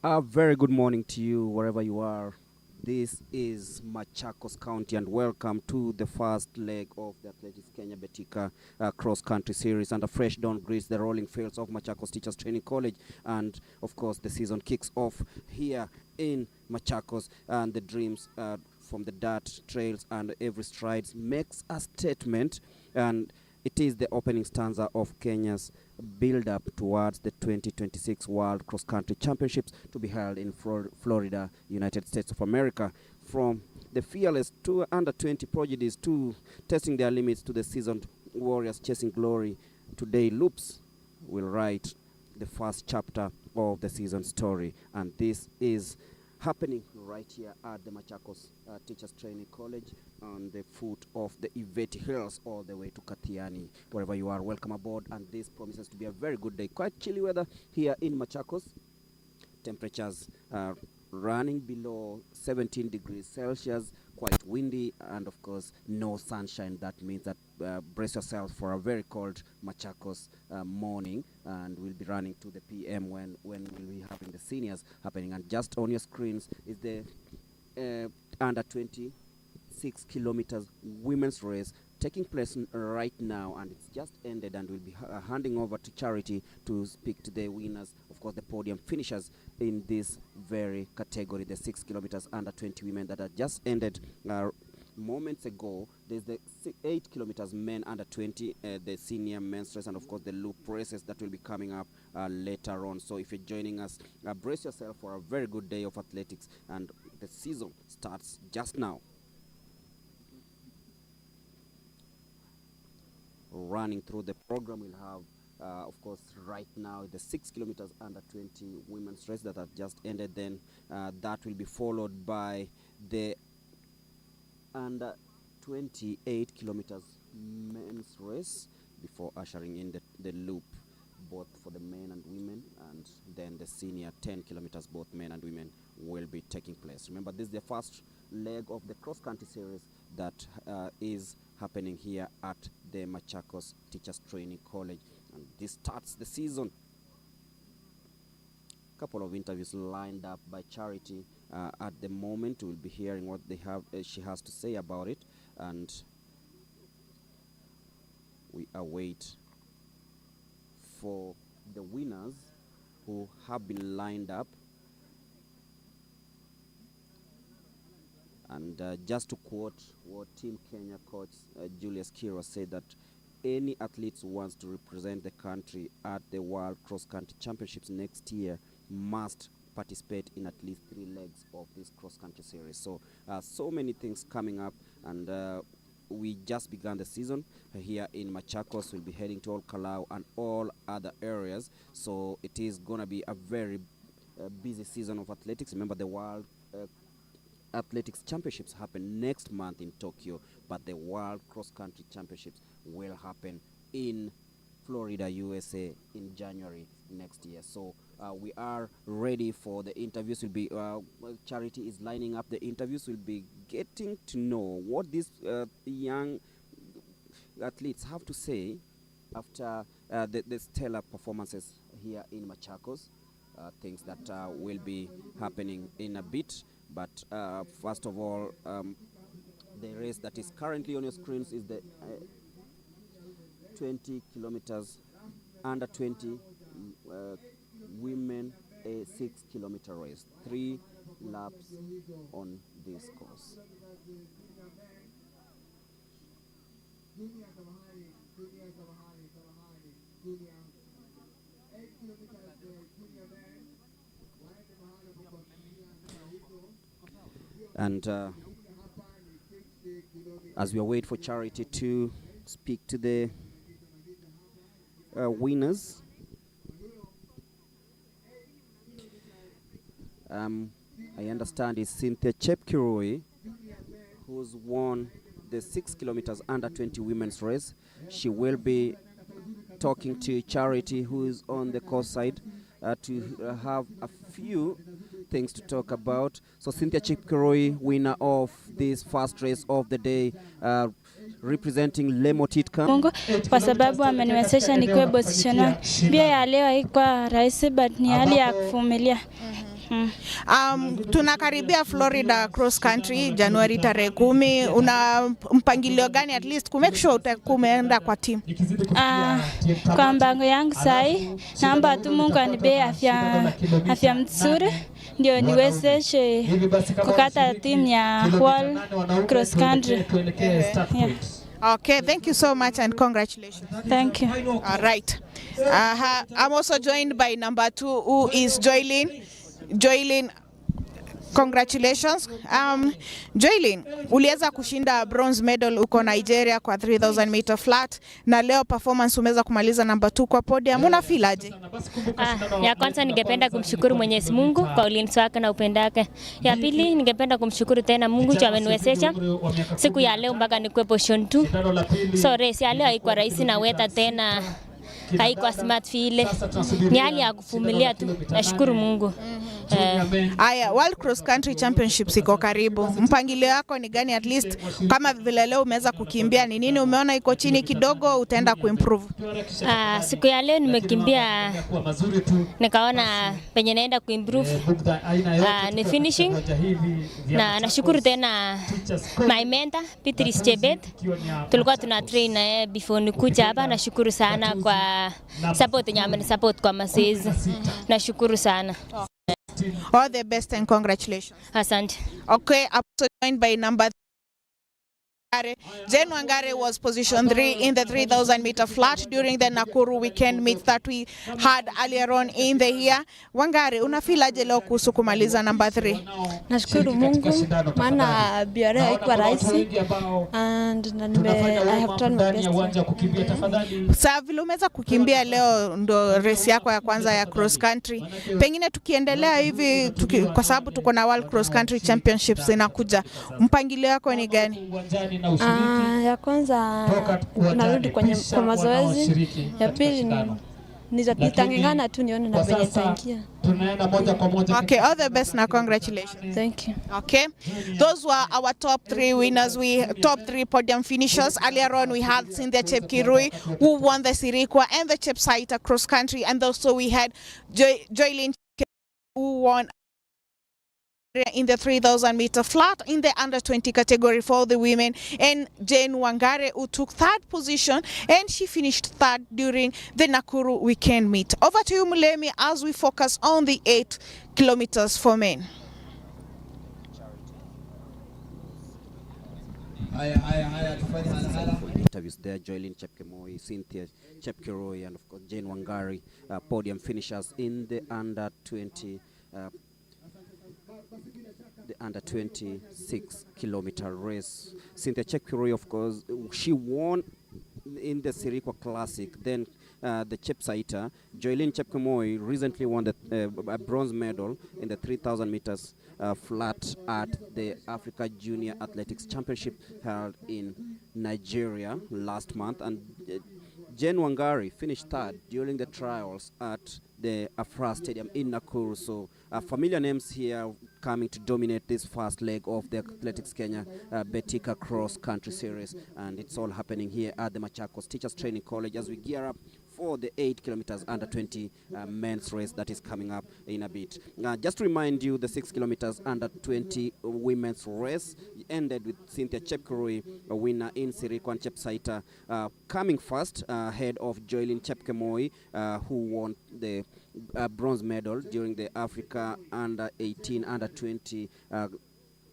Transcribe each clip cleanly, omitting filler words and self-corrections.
A very good morning to you, wherever you are. This is Machakos County, and welcome to the first leg of the Athletics Kenya Betika cross-country series. And a fresh dawn greets the rolling fields of Machakos Teachers Training College. And, of course, the season kicks off here in Machakos. And the dreams from the dirt trails and every strides makes a statement. And it is the opening stanza of Kenya's build-up towards the 2026 World Cross-Country Championships to be held in Florida, United States of America. From the fearless to under-20 prodigies to testing their limits to the seasoned warriors chasing glory, today Loops will write the first chapter of the season story. And this is happening right here at the Machakos Teachers Training College on the foot of the Iveti Hills all the way to Kathiani. Wherever you are, welcome aboard, and this promises to be a very good day. Quite chilly weather here in Machakos. Temperatures are running below 17 degrees Celsius, quite windy, and of course no sunshine. That means that brace yourself for a very cold Machakos morning, and we'll be running to the PM when we'll be having the seniors happening. And just on your screens is the under 26 kilometers women's race taking place right now, and it's just ended, and we'll be handing over to Charity to speak to the winners, of course the podium finishers in this very category, the 6 kilometers under 20 women that had just ended moments ago. There's the 8 kilometers men under 20, the senior men's race, and of course the loop races that will be coming up later on. So if you're joining us, brace yourself for a very good day of athletics, and the season starts just now. Running through the program, we'll have of course right now the 6 kilometers under 20 women's race that have just ended. Then that will be followed by the under 28 kilometers men's race before ushering in the loop, both for the men and women, and then the senior 10 kilometers, both men and women, will be taking place. Remember, this is the first leg of the cross-country series that is happening here at the Machakos Teachers Training College, and this starts the season. A couple of interviews lined up by Charity at the moment. We'll be hearing what they have she has to say about it, and we await for the winners who have been lined up. And just to quote what Team Kenya coach Julius Kira said, that any athlete who wants to represent the country at the World Cross Country Championships next year must participate in at least 3 legs of this cross country series. So so many things coming up, and we just began the season here in Machakos. We'll be heading to Kalau and all other areas, so it is going to be a very busy season of athletics. Remember, the World Athletics Championships happen next month in Tokyo, but the World Cross Country Championships will happen in Florida, USA in January next year. So we are ready for the interviews. We'll be Charity is lining up the interviews. We'll be getting to know what these young athletes have to say after the stellar performances here in Machakos, things that will be happening in a bit. But first of all, the race that is currently on your screens is the 20 kilometers under 20 women, a 6 kilometer race, 3 laps on this course. And as we await for Charity to speak to the winners, I understand it's Cynthia Chepkirui who's won the 6 kilometers under 20 women's race. She will be talking to Charity, who is on the course side, to have a few things to talk about. So Cynthia Chepkirui, winner of this first race of the day, representing Lemotitka. Mungu kwa sababu ameniwezesha nikuwe position 1. Mbio ya leo haikuwa rahisi, but ni hali ya kuvumilia. Tunakaribia Florida cross country Januari tarehe 10. Una mpangilio gani at least ku make sure utakumeenda kwa team? Kwa mpango yangu sai naomba tu Mungu anipe afya mzuri ndio niwezeshe kukata team ya world cross country. Yeah. Okay, thank you so much and congratulations. Thank you. All right. I'm also joined by number 2, who is Joylin. Joylin, congratulations. Joylin, uliweza kushinda bronze medal uko Nigeria kwa 3000 meter flat na leo performance umeweza kumaliza number 2 kwa podium. Una feel aje? Ya kwanza ningependa kumshukuru Mwenyezi Mungu kwa ulinzi wake na upendo wake. Ya pili ningependa kumshukuru tena Mungu kwa ameniwezesha siku ya leo mpaka nikuwe position 2. So race ya leo haikuwa rahisi na weta tena haikuwa smart vile. Ni hali ya kuvumilia tu. Nashukuru Mungu. Aya, World Cross Country Championships iko karibu. Mpangilio wako ni gani at least kama vile leo umeweza kukimbia, ni nini umeona iko chini kidogo utaenda kuimprove? Siku ya leo nimekimbia nikaona penye naenda kuimprove ni finishing na nashukuru tena my mentor Betika Chebet. Tulikuwa tuna train na before nikuja hapa. Nashukuru sana kwa support yenye amenisupport kwa mazoezi. Nashukuru sana. All the best and congratulations. Asante. Okay, I'm also joined by number 3. Jane Wangare was position 3 in the 3000 meter flat during the Nakuru weekend meet that we had earlier on in the year. Wangare, una feel aje leo kuhusu kumaliza number 3? Nashukuru Mungu maana biashara haikuwa rahisi and I have done my best. Sasa vile umeweza kukimbia leo ndo race yako ya kwanza ya cross country. Pengine tukiendelea hivi kwa sababu tuko na World Cross Country Championships inakuja. Mpangilio wako ni gani? Ya kwanza narudi kwa mazoezi. Ya pili nitangangana tu nione na venye nitaingia. Okay, all the best na congratulations. Thank you. Okay, those were our top 3 winners. Top 3 podium finishers. Earlier on we had Cynthia Chepkirui who won the Sirikwa and the Chepsaita cross country, and also we had Joylin who won in the 3000 meter flat in the under 20 category for the women, and Jane Wangare who took 3rd position and she finished 3rd during the Nakuru weekend meet. Over to you Mulemi as we focus on the 8 kilometers for men. Interviews there, Joylin Chepkemoi, Cynthia Chepkiroi, and of course Jane Wangari, podium finishers in the under 20 the under 26 kilometer race. Cynthia Chepkiroi, of course, she won in the Sirikwa Classic. Then the Chepsaita, Joylin Chepkemoi, recently won the bronze medal in the 3000 meters flat at the Africa Junior Athletics Championship held in Nigeria last month. And Jane Wangari finished 3rd during the trials at the Afra Stadium in Nakuru. So familiar names here coming to dominate this first leg of the Athletics Kenya Betika Cross Country Series. And it's all happening here at the Machakos Teachers Training College as we gear up for the 8 kilometers under 20 men's race that is coming up in a bit. Just to remind you, the 6 kilometers under 20 women's race ended with Cynthia Chepkiroi, a winner in Sirikwa, and Chepsaita coming first ahead of Joylin Chepkemoi, who won the bronze medal during the Africa under 18, under 20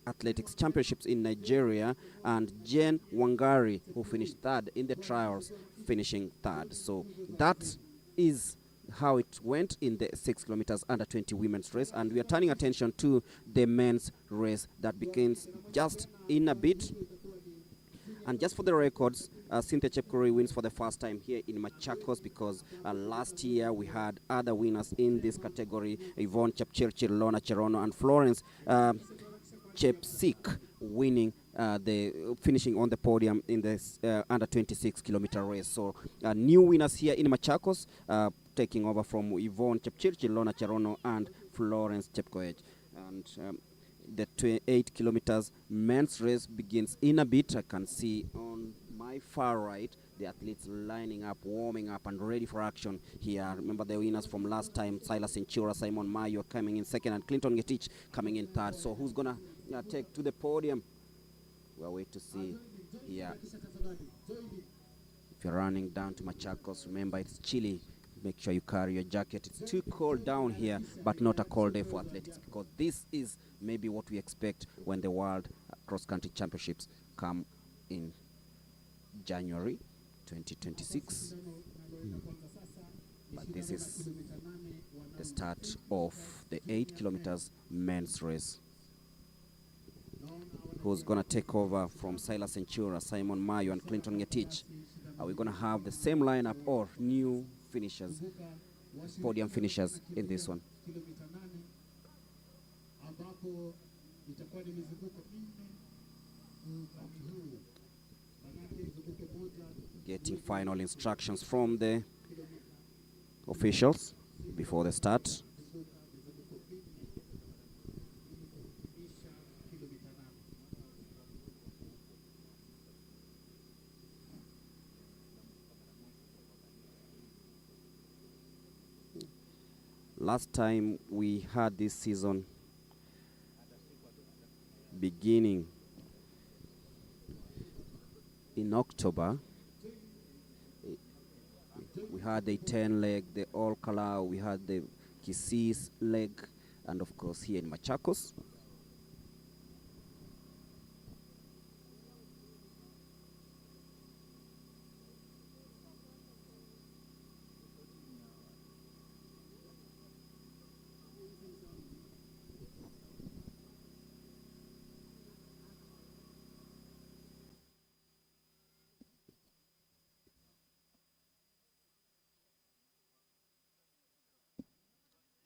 athletics championships in Nigeria, and Jane Wangari, who finished 3rd in the trials, finishing 3rd. So that is how it went in the 6 kilometers under 20 women's race, and we are turning attention to the men's race that begins just in a bit. And just for the records, Cynthia Chepkiroi wins for the first time here in Machakos, because last year we had other winners in this category: Yvonne Chepchirchir, Lona Cherono, and Florence Chepsik winning finishing on the podium in this under 26 kilometer race. So new winners here in Machakos, taking over from Yvonne Chepchirchir, Lona Cherono, and Florence Chepkoech. And the 8 kilometers men's race begins in a bit. I can see on my my far right, the athletes lining up, warming up, and ready for action here. Remember the winners from last time, Silas Enchura, Simon Mayo coming in second, and Clinton Getich coming in third. So who's going to take to the podium? We'll wait to see here. If you're running down to Machakos, remember it's chilly. Make sure you carry your jacket. It's too cold down here, but not a cold day for athletics, because this is maybe what we expect when the World Cross-Country Championships come in January 2026. But this is the start of the 8 kilometers men's race. Who's going to take over from Silas Enchura, Simon Mayo, and Clinton Getich? Are we going to have the same lineup or new finishers, podium finishers in this one? Getting final instructions from the officials before the start. Last time we had this season beginning in October. We had the 10 leg, the All Kalau, we had the Kisses leg, and of course here in Machakos.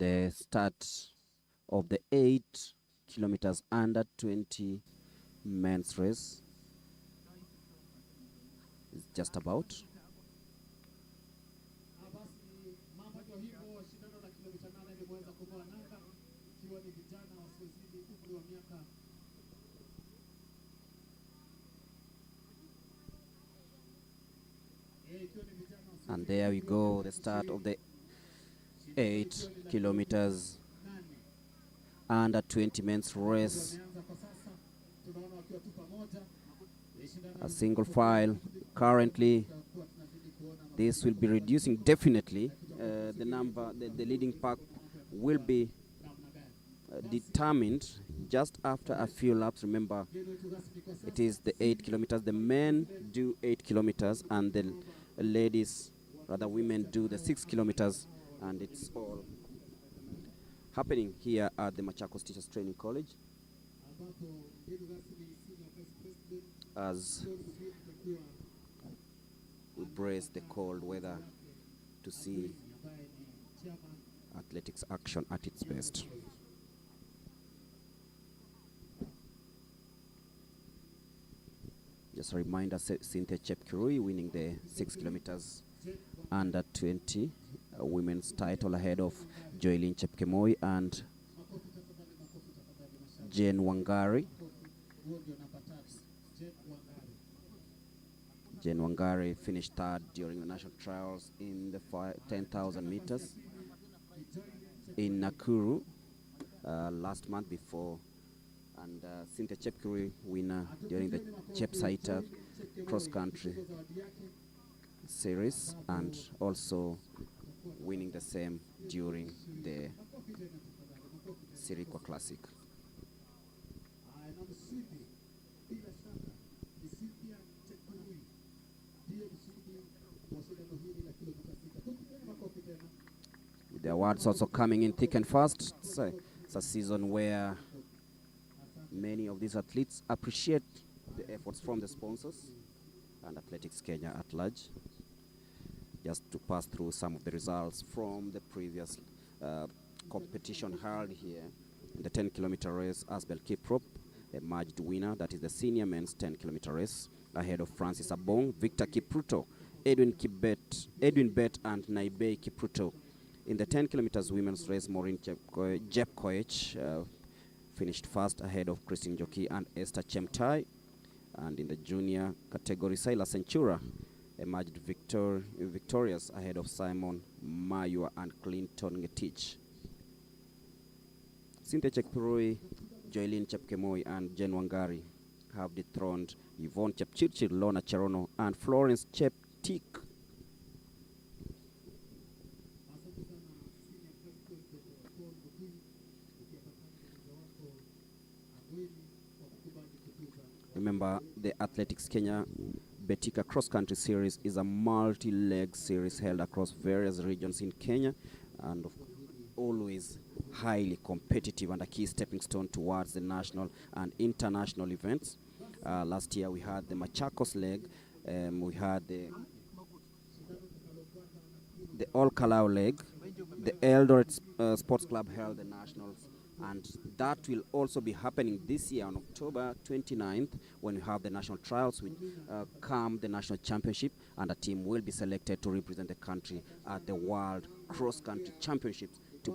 The start of the 8 kilometers under 20 men's race is just about. And there we go, the start of the 8 kilometers under 20 men's race. A single file. Currently, this will be reducing definitely. The number, the leading pack will be determined just after a few laps. Remember, it is the 8 kilometers. The men do 8 kilometers and the ladies, rather women, do the 6 kilometers. And it's all happening here at the Machakos Teachers Training College as we brace the cold weather to see athletics action at its best. Just a reminder, Cynthia Chepkirui winning the 6 kilometers under 20 women's title ahead of Joylene Chepkemoi and Jane Wangari. Jane Wangari finished third during the national trials in the 10,000 meters in Nakuru last month before, and Cynthia Chepkirui winner during the Chepsaita cross-country series, and also winning the same during the Sirikwa Classic. The awards also coming in thick and fast. It's a season where many of these athletes appreciate the efforts from the sponsors and Athletics Kenya at large. Just to pass through some of the results from the previous competition held here. In the 10-kilometer race, Asbel Kiprop emerged winner. That is the senior men's 10-kilometer race, ahead of Francis Abong, Victor Kipruto, Edwin Bet, and Naibei Kipruto. In the 10 kilometers women's race, Maureen Jepkoech finished first ahead of Christine Joki and Esther Chemtai. And in the junior category, Silas Centura emerged victorious ahead of Simon Mayua and Clinton Ngetich. Cynthia Chepkirui, Joylene Chepkemoi, and Jen Wangari have dethroned Yvonne Chepchirchir, Lorna Cherono, and Florence Cheptik. Remember, the Athletics Kenya Betika cross-country series is a multi-leg series held across various regions in Kenya, and always highly competitive and a key stepping stone towards the national and international events. Last year we had the Machakos leg, we had the All Kalau leg, the Eldoret Sports Club held the nationals, and that will also be happening this year on October 29th when we have the national trials which come the national championship, and a team will be selected to represent the country at the World Cross Country Championships to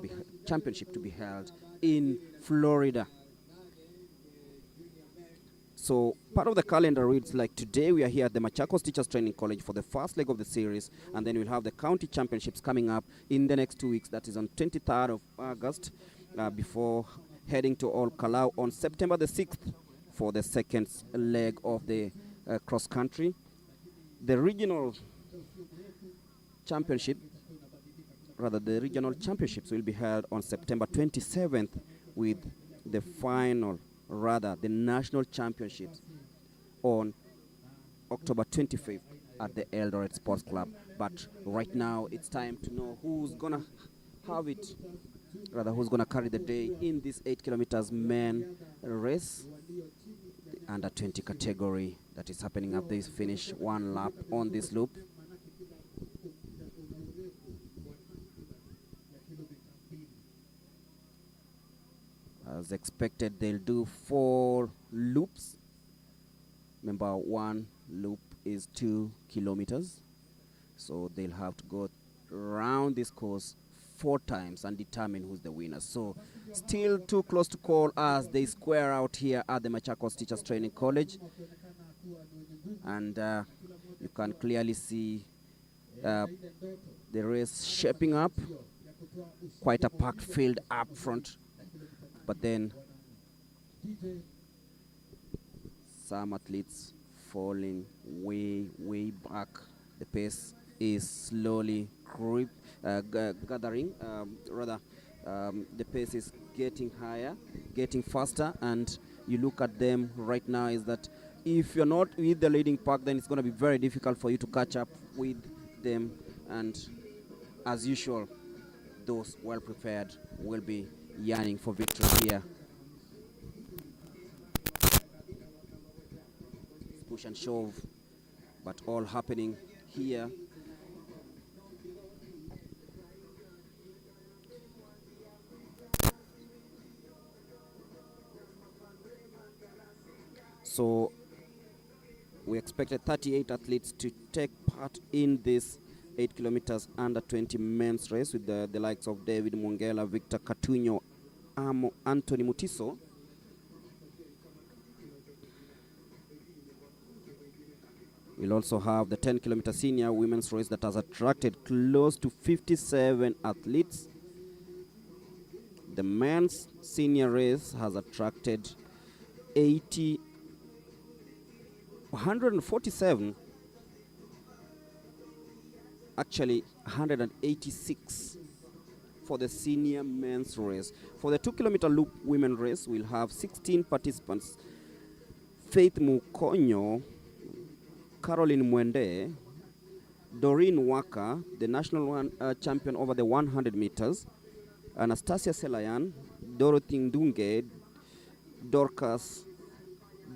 be held in Florida. So part of the calendar reads like today we are here at the Machakos Teachers Training College for the first leg of the series, and then we'll have the county championships coming up in the next 2 weeks. That is on 23rd of August before heading to All Kalau on September the 6th for the second leg of the cross country. The regional championships will be held on September 27th with the the national championships on October 25th at the Eldoret Sports Club. But right now it's time to know who's gonna who's gonna carry the day in this 8 kilometers men race, the under 20 category that is happening at this finish, one lap on this loop. As expected, they'll do 4 loops. Remember, one loop is 2 kilometers. So they'll have to go around this course 4 times and determine who's the winner. So still too close to call as they square out here at the Machakos Teachers Training College. And you can clearly see the race shaping up. Quite a packed field up front. But then some athletes falling way back. The pace is slowly gathering. The pace is getting higher, getting faster, and you look at them right now is that if you're not with the leading pack, then it's going to be very difficult for you to catch up with them. And as usual, those well prepared will be yearning for victory here. Push and shove, but all happening here. So we expected 38 athletes to take part in this 8 kilometers under 20 men's race with the likes of David Mungela, Victor Katuño, Anthony Mutiso. We'll also have the 10-kilometer senior women's race that has attracted close to 57 athletes. The men's senior race has attracted 147, actually 186 for the senior men's race. For the 2-kilometer loop women race, we'll have 16 participants. Faith Mukonyo, Caroline Mwende, Doreen Waka, the national champion over the 100 meters, Anastasia Selayan, Dorothy Ndunge, Dorcas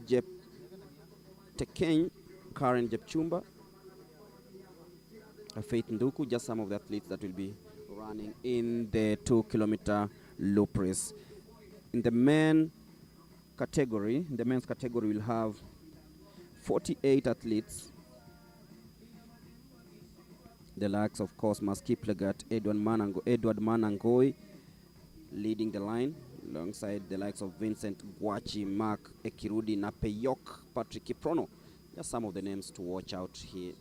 Jeptekeny, Karen Jepchumba, Faith Nduku, just some of the athletes that will be running in the 2-kilometer loop race. In the men's category, we'll have 48 athletes. The likes of Cosmas Kiplegat, Edward Manangoi leading the line. alongside the likes of Vincent Gwachi, Mark Ekirudi, Napeyok, Patrick Kiprono. Just some of the names to watch out here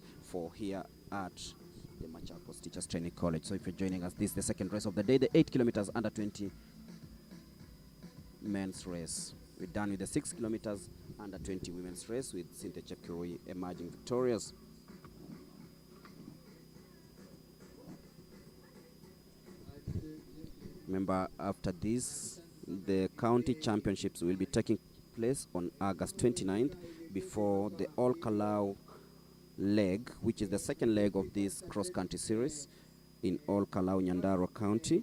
at the Machakos Teachers Training College. So if you're joining us, this is the second race of the day, the 8 kilometers under 20 men's race. We're done with the 6 kilometers under 20 women's race with Cynthia Chepkirui emerging victorious. Remember, after this, the county championships will be taking place on August 29th before the All Kalau leg, which is the second leg of this cross-country series in All Kalau, Nyandarua County.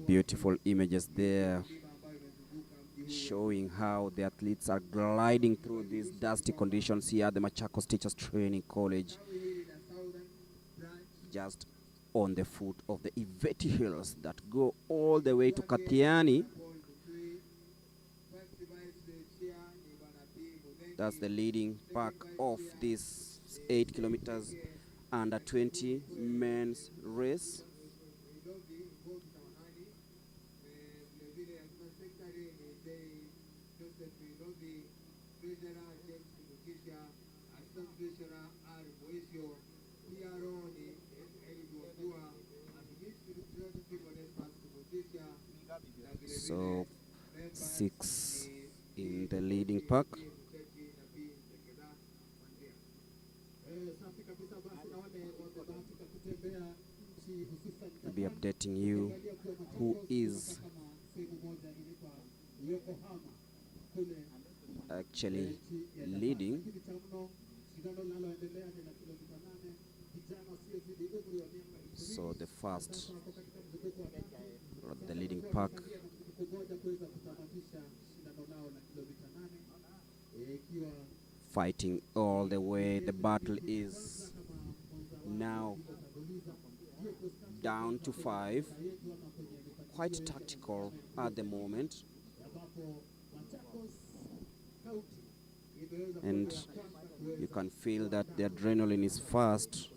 Beautiful images there showing how the athletes are gliding through these dusty conditions here at the Machakos Teachers Training College, just on the foot of the Iveti Hills that go all the way to Kathiani. That's the leading pack of this 8 kilometers under 20 men's race. So 6 in the leading pack. I'll be updating you who is actually leading. So the first, the leading pack, fighting all the way. The battle is now down to 5. Quite tactical at the moment. And you can feel that the adrenaline is fast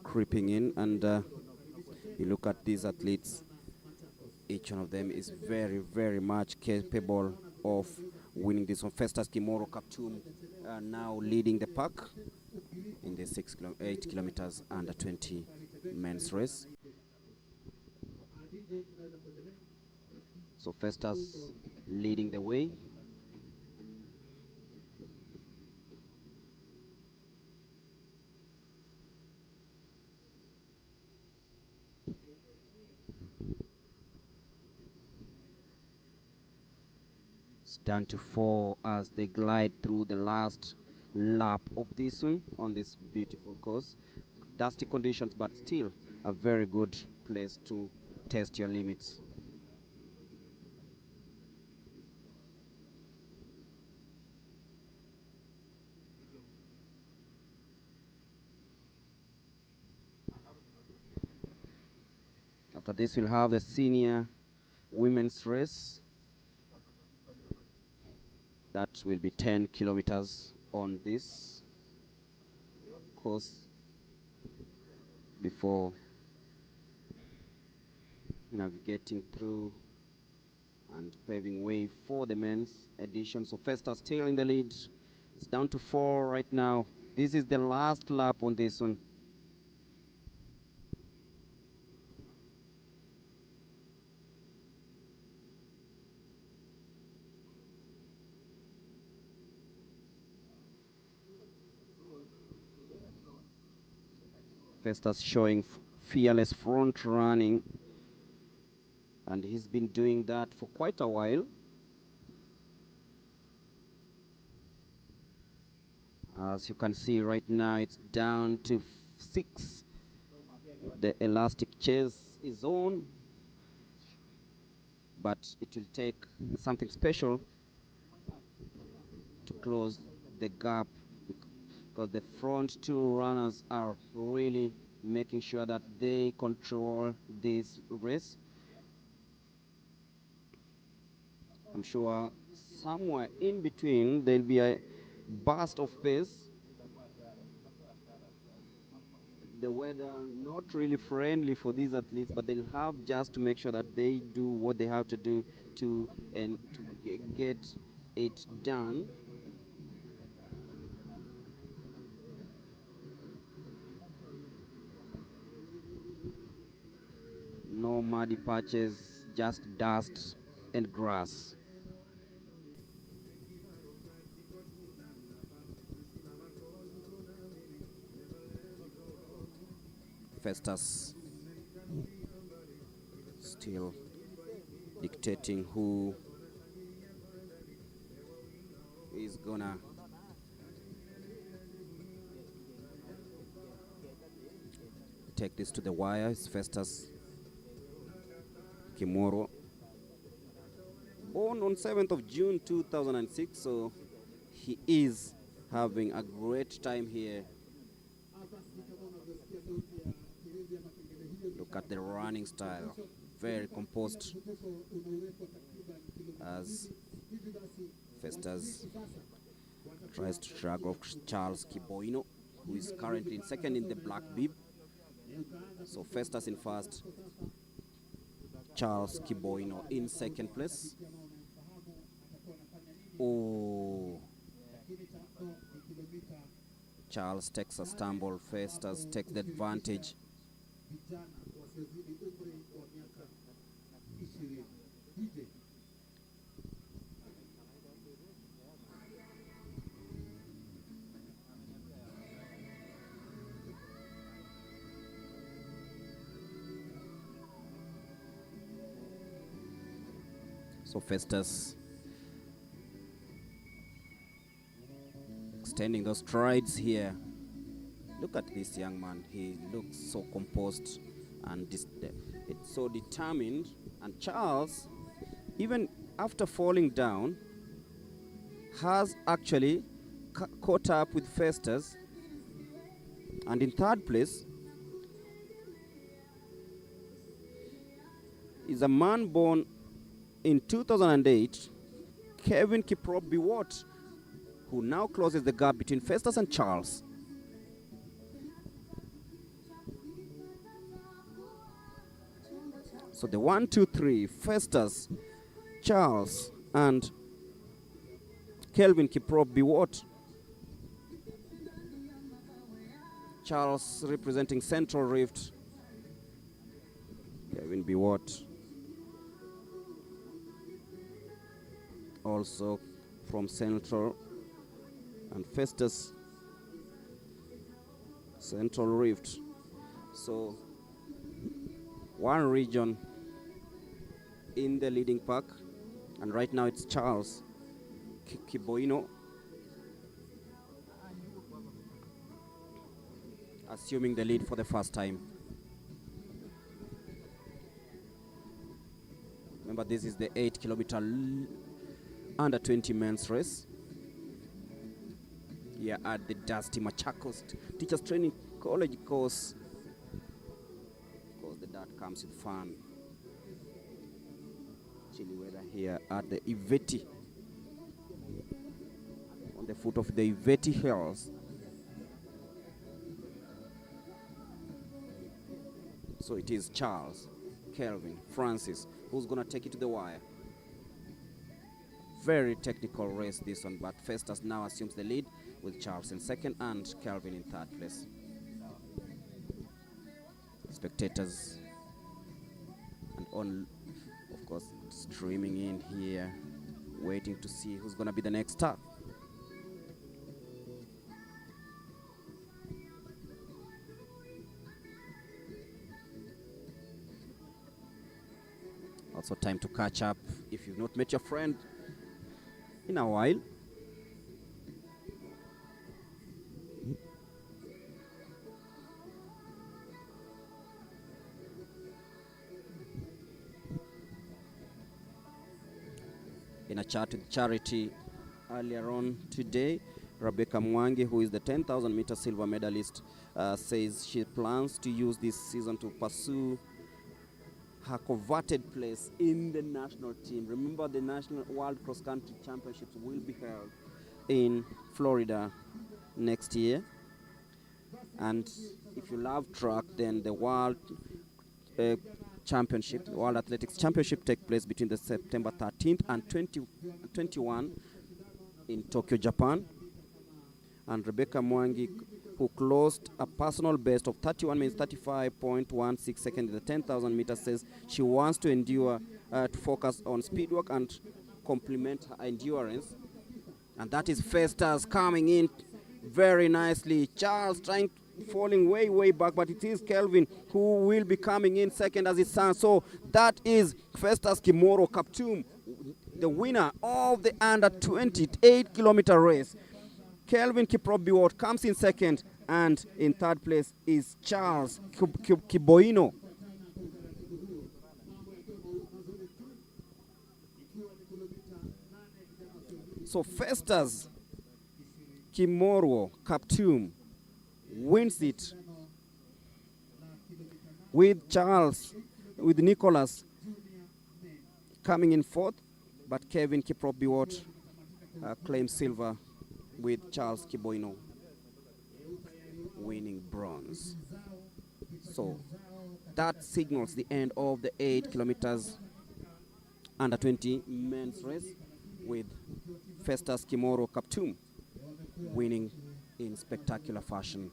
creeping in, and you look at these athletes, each one of them is very, very much capable of winning this one. Festus Kimoro Kaptum now leading the pack in the 8 kilometers under 20 men's race. So Festus leading the way. It's down to 4 as they glide through the last lap of this one on this beautiful course. Dusty conditions, but still a very good place to test your limits. After this, we'll have the senior women's race. That will be 10 kilometers on this course before navigating through and paving way for the men's edition. So Festus still in the lead. It's down to 4 right now. This is the last lap on this one. Festus showing fearless front running. and he's been doing that for quite a while. As you can see right now, it's down to 6. The elastic chase is on, but it will take something special to close the gap, because the front 2 runners are really making sure that they control this race. I'm sure somewhere in between there'll be a burst of pace. The weather not really friendly for these athletes, but they'll have just to make sure that they do what they have to do to get it done. No muddy patches, just dust and grass. Festus still dictating who is gonna take this to the wire. It's Festus Kimoro, born on 7th of June 2006, so he is having a great time here. Look at the running style, very composed, as Festus tries to drag off Charles Kiboino, who is currently in second in the black bib. So Festus in first, Charles Kiboino in second place. Oh, Charles takes a stumble, Festus takes the advantage. So Festus extending those strides here. Look at this young man. He looks so composed and it's so determined. And Charles, even after falling down, has actually caught up with Festus. And in third place is a man born in 2008, Kevin Kiprop Biwott, who now closes the gap between Festus and Charles. So the 1, 2, 3, Festus, Charles, and Kelvin Kiprop Biwott. Charles representing Central Rift, Kevin Biwott also from Central, and Festus Central Rift. So one region in the leading pack, and right now it's Charles Kiboino assuming the lead for the first time. Remember, this is the 8-kilometer under 20 men's race here at the dusty Machakos Teachers Training College course. Of course, the dirt comes with fun. Chilly weather here at the Iveti, on the foot of the Iveti Hills. So it is Charles, Kelvin, Francis, who's gonna take it to the wire. Very technical race this one, but Festus now assumes the lead with Charles in second and Kelvin in third place. Spectators and on, of course, streaming in here, waiting to see who's gonna be the next star. So time to catch up if you've not met your friend in a while. In a chat with Charity earlier on today, Rebecca Mwangi, who is the 10,000-meter silver medalist, says she plans to use this season to pursue her coveted place in the national team. Remember, the National World Cross Country Championships will be held in Florida next year. And if you love track, then the World Championship, World Athletics Championship, take place between the September 13th and 21 in Tokyo, Japan. And Rebecca Mwangi, who closed a personal best of 31 minutes 35.16 seconds in the 10,000 meters, says she wants to endure, to focus on speed work and complement her endurance. And that is Festus coming in very nicely. Charles falling way back, but it is Kelvin who will be coming in second as it stands. So that is Festus Kimoro Kaptum, the winner of the under 28 kilometer race. Kelvin Kiprop-Biwott comes in second, and in third place is Charles Kiboino. So Festus Kimoro Kaptum wins it with Nicholas coming in fourth, but Kevin Kiprop-Biwott claims silver, with Charles Kiboino winning bronze. So that signals the end of the 8 kilometers under 20 men's race, with Festus Kimoro Kaptum winning in spectacular fashion.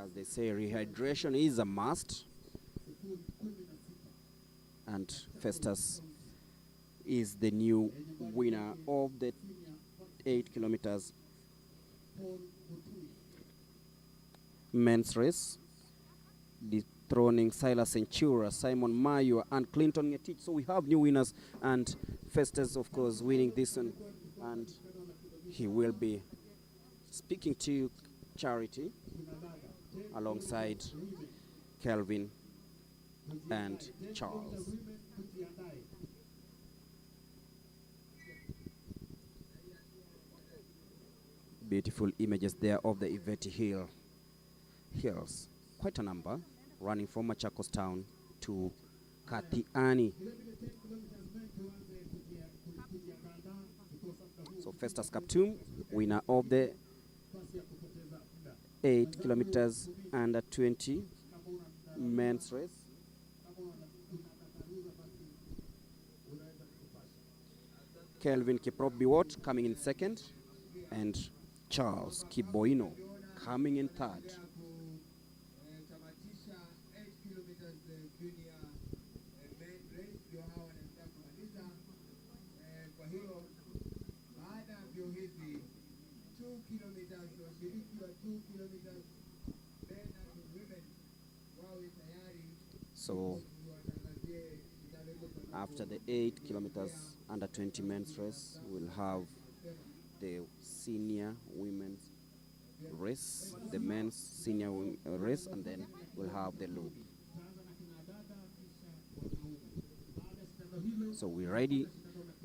As they say, rehydration is a must, and Festus is the new winner of the 8 kilometers men's race, dethroning Silas Centura, Simon Mayo, and Clinton Ngetich. So we have new winners, and Festus, of course, winning this one, and he will be speaking to Charity alongside Kelvin and Charles. Beautiful images there of the Iveti Hills. Quite a number, running from Machakos town to Kathiani. So Festus Kaptum, winner of the 8 kilometers under 20 men's race. Kelvin Kiprop-Biwott coming in second, and Charles Kiboino coming in third. So after the 8 kilometers under 20 men's race, we'll have the senior women's race, the men's senior race, and then we'll have the loop. So we're ready.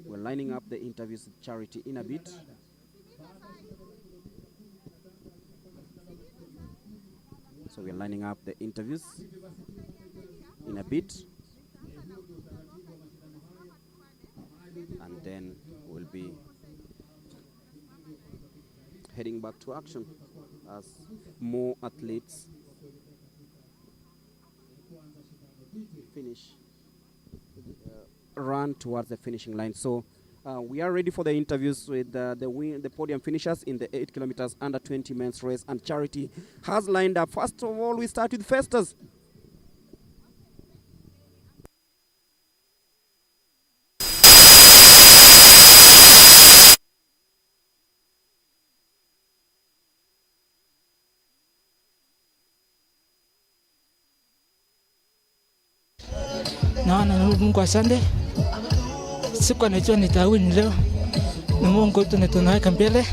We're lining up the interviews with Charity in a bit. So we're lining up the interviews in a bit, and then we'll be heading back to action as more athletes run towards the finishing line. So we are ready for the interviews with the podium finishers in the 8 kilometers under 20 men's race, and Charity has lined up. First of all, we start with Festus. naona Mungu asante. Sikuwa najua nitawini leo. Ni Mungu tu tunaweka mbele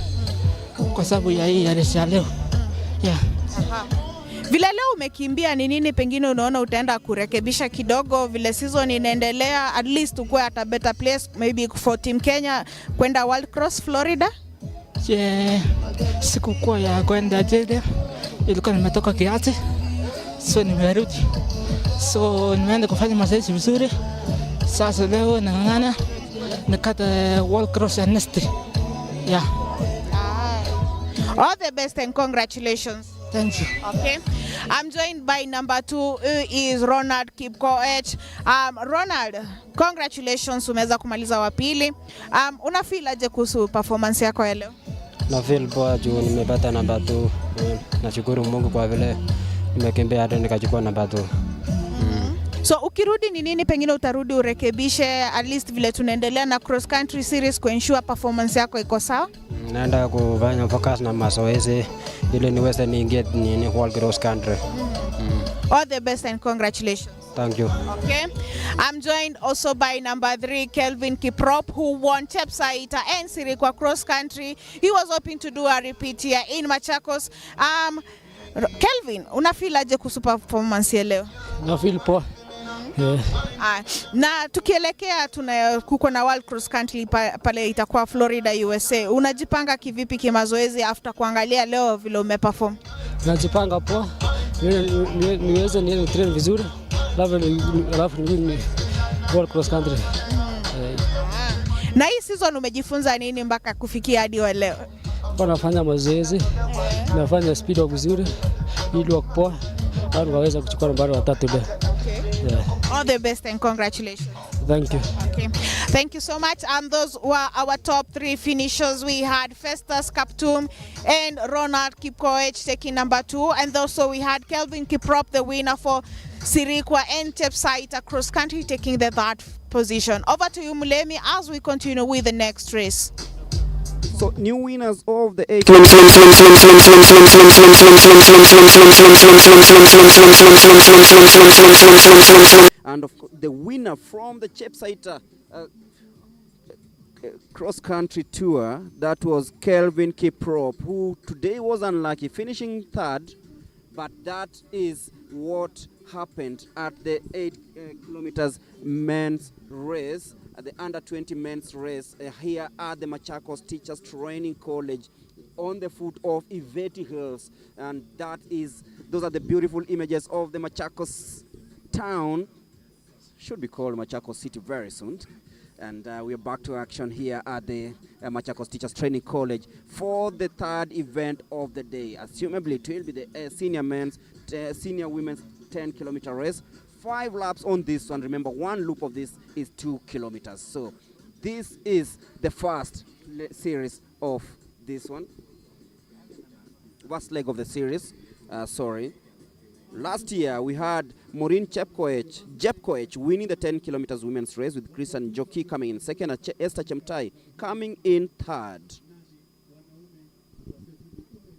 kwa sababu ya hii ya leo. Yeah. Vile leo umekimbia, ni nini pengine unaona utaenda kurekebisha kidogo vile season inaendelea, at least ukue at a better place maybe for Team Kenya kwenda World Cross Florida? Sikukuwa ya kwenda jede, ilikuwa nimetoka kiasi, so nimerudi. So nimeenda kufanya mazoezi vizuri. Sasa leo nang'ang'ana nikata World Cross ya next. Yeah. All the best and congratulations. Thank you. Okay. I'm joined by number 2, who is Ronald Kipkoech. Ronald, congratulations, umeweza kumaliza wa pili. Una feel aje kuhusu performance yako ya leo? Na feel poa juu nimepata namba 2. Nashukuru Mungu kwa vile nimekimbia hadi nikachukua namba 2. So ukirudi ni nini pengine utarudi urekebishe at least vile tunaendelea na cross country series ku ensure performance yako iko sawa? Naenda kufanya focus na mazoezi ili niweze niingie ni World Cross Country. All the best and congratulations. Thank you. Okay. I'm joined also by number 3, Kelvin Kiprop, who won Chepsaita and Sirikwa cross country. He was hoping to do a repeat here in Machakos. Kelvin, una feel aje kuhusu performance ya leo? Na feel poa. Na tukielekea kuko na World Cross Country pale itakuwa Florida, USA. Unajipanga kivipi kimazoezi after kuangalia leo vile umeperform? Najipanga poa. Niweze ni train vizuri. Alafu ni World Cross Country. Na hii season umejifunza nini mpaka kufikia hadi wa leo? Nafanya mazoezi, nafanya speed walk vizuri, ili walk poa, au waweza kuchukua nambari 3 leo. Yeah. All the best and congratulations. Thank you. Okay. Thank you so much. And those were our top 3 finishers. We had Festus Kaptum and Ronald Kipkoech taking number 2. And also we had Kelvin Kiprop, the winner for Sirikwa and Chepsaita cross country, taking the 3rd position. Over to you, Mulemi, as we continue with the next race. So new winners of the 8 and of course the winner from the Chepsaita cross country tour, that was Kelvin Kiprop, who today was unlucky finishing 3rd, but that is what happened at the 8 kilometers men's race, at the under 20 men's race here at the Machakos Teachers Training College on the foot of Iveti Hills. And those are the beautiful images of the Machakos town, should be called Machakos City very soon. And we are back to action here at the Machakos Teachers Training College for the 3rd event of the day. Assumably it will be the senior women's 10-kilometer race. 5 laps on this one. Remember, 1 loop of this is 2 kilometers. So this is the first series of this one. First leg of the series. Last year we had Maureen Jepkoech winning the 10 kilometers women's race, with Chris and Joki coming in 2nd and Esther Chemtai coming in 3rd.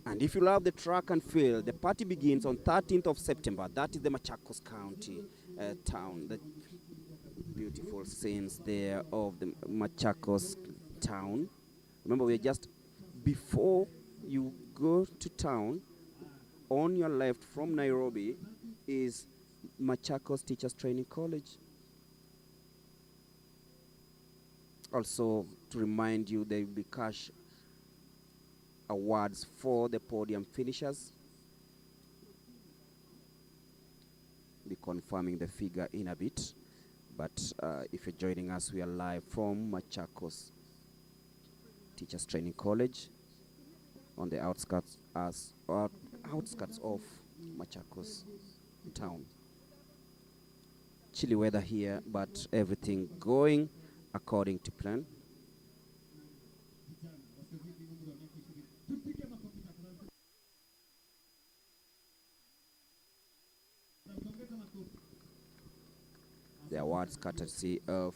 And if you love the track and field, the party begins on 13th of September. That is the Machakos County town. The beautiful scenes there of the Machakos town. Remember, we are just before you go to town. On your left from Nairobi is Machakos Teachers Training College. Also, to remind you, there will be cash awards for the podium finishers. Be confirming the figure in a bit, but if you're joining us, we are live from Machakos Teachers Training College on the outskirts of Machakos town. Chilly weather here, but everything going according to plan. The awards courtesy of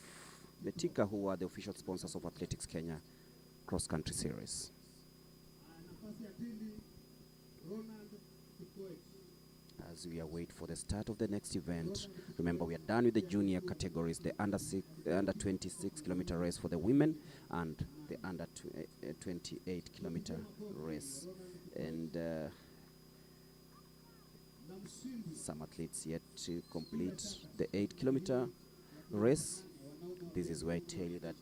Betika, who are the official sponsors of Athletics Kenya Cross Country Series. as we await for the start of the next event. Remember, we are done with the junior categories, the under 26 kilometer race for the women and the under 28 kilometer race. And some athletes yet to complete the 8 kilometer race. This is where I tell you that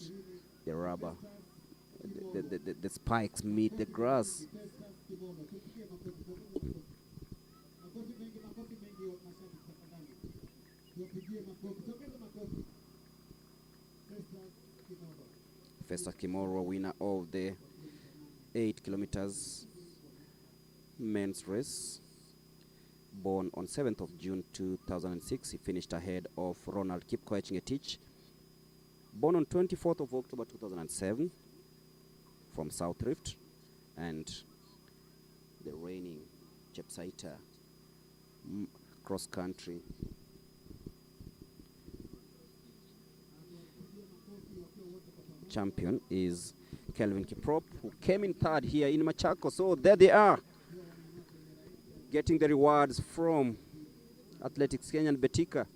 the rubber, the spikes meet the grass. Festa Kimoro, winner of the 8 kilometers men's race, born on 7th of June 2006. He finished ahead of Ronald Kipkoech, born on 24th of October 2007 from South Rift, and the reigning Chepsaita cross country champion is Kelvin Kiprop, who came in third here in Machakos. So there they are, getting the rewards from Athletics Kenya and Betika.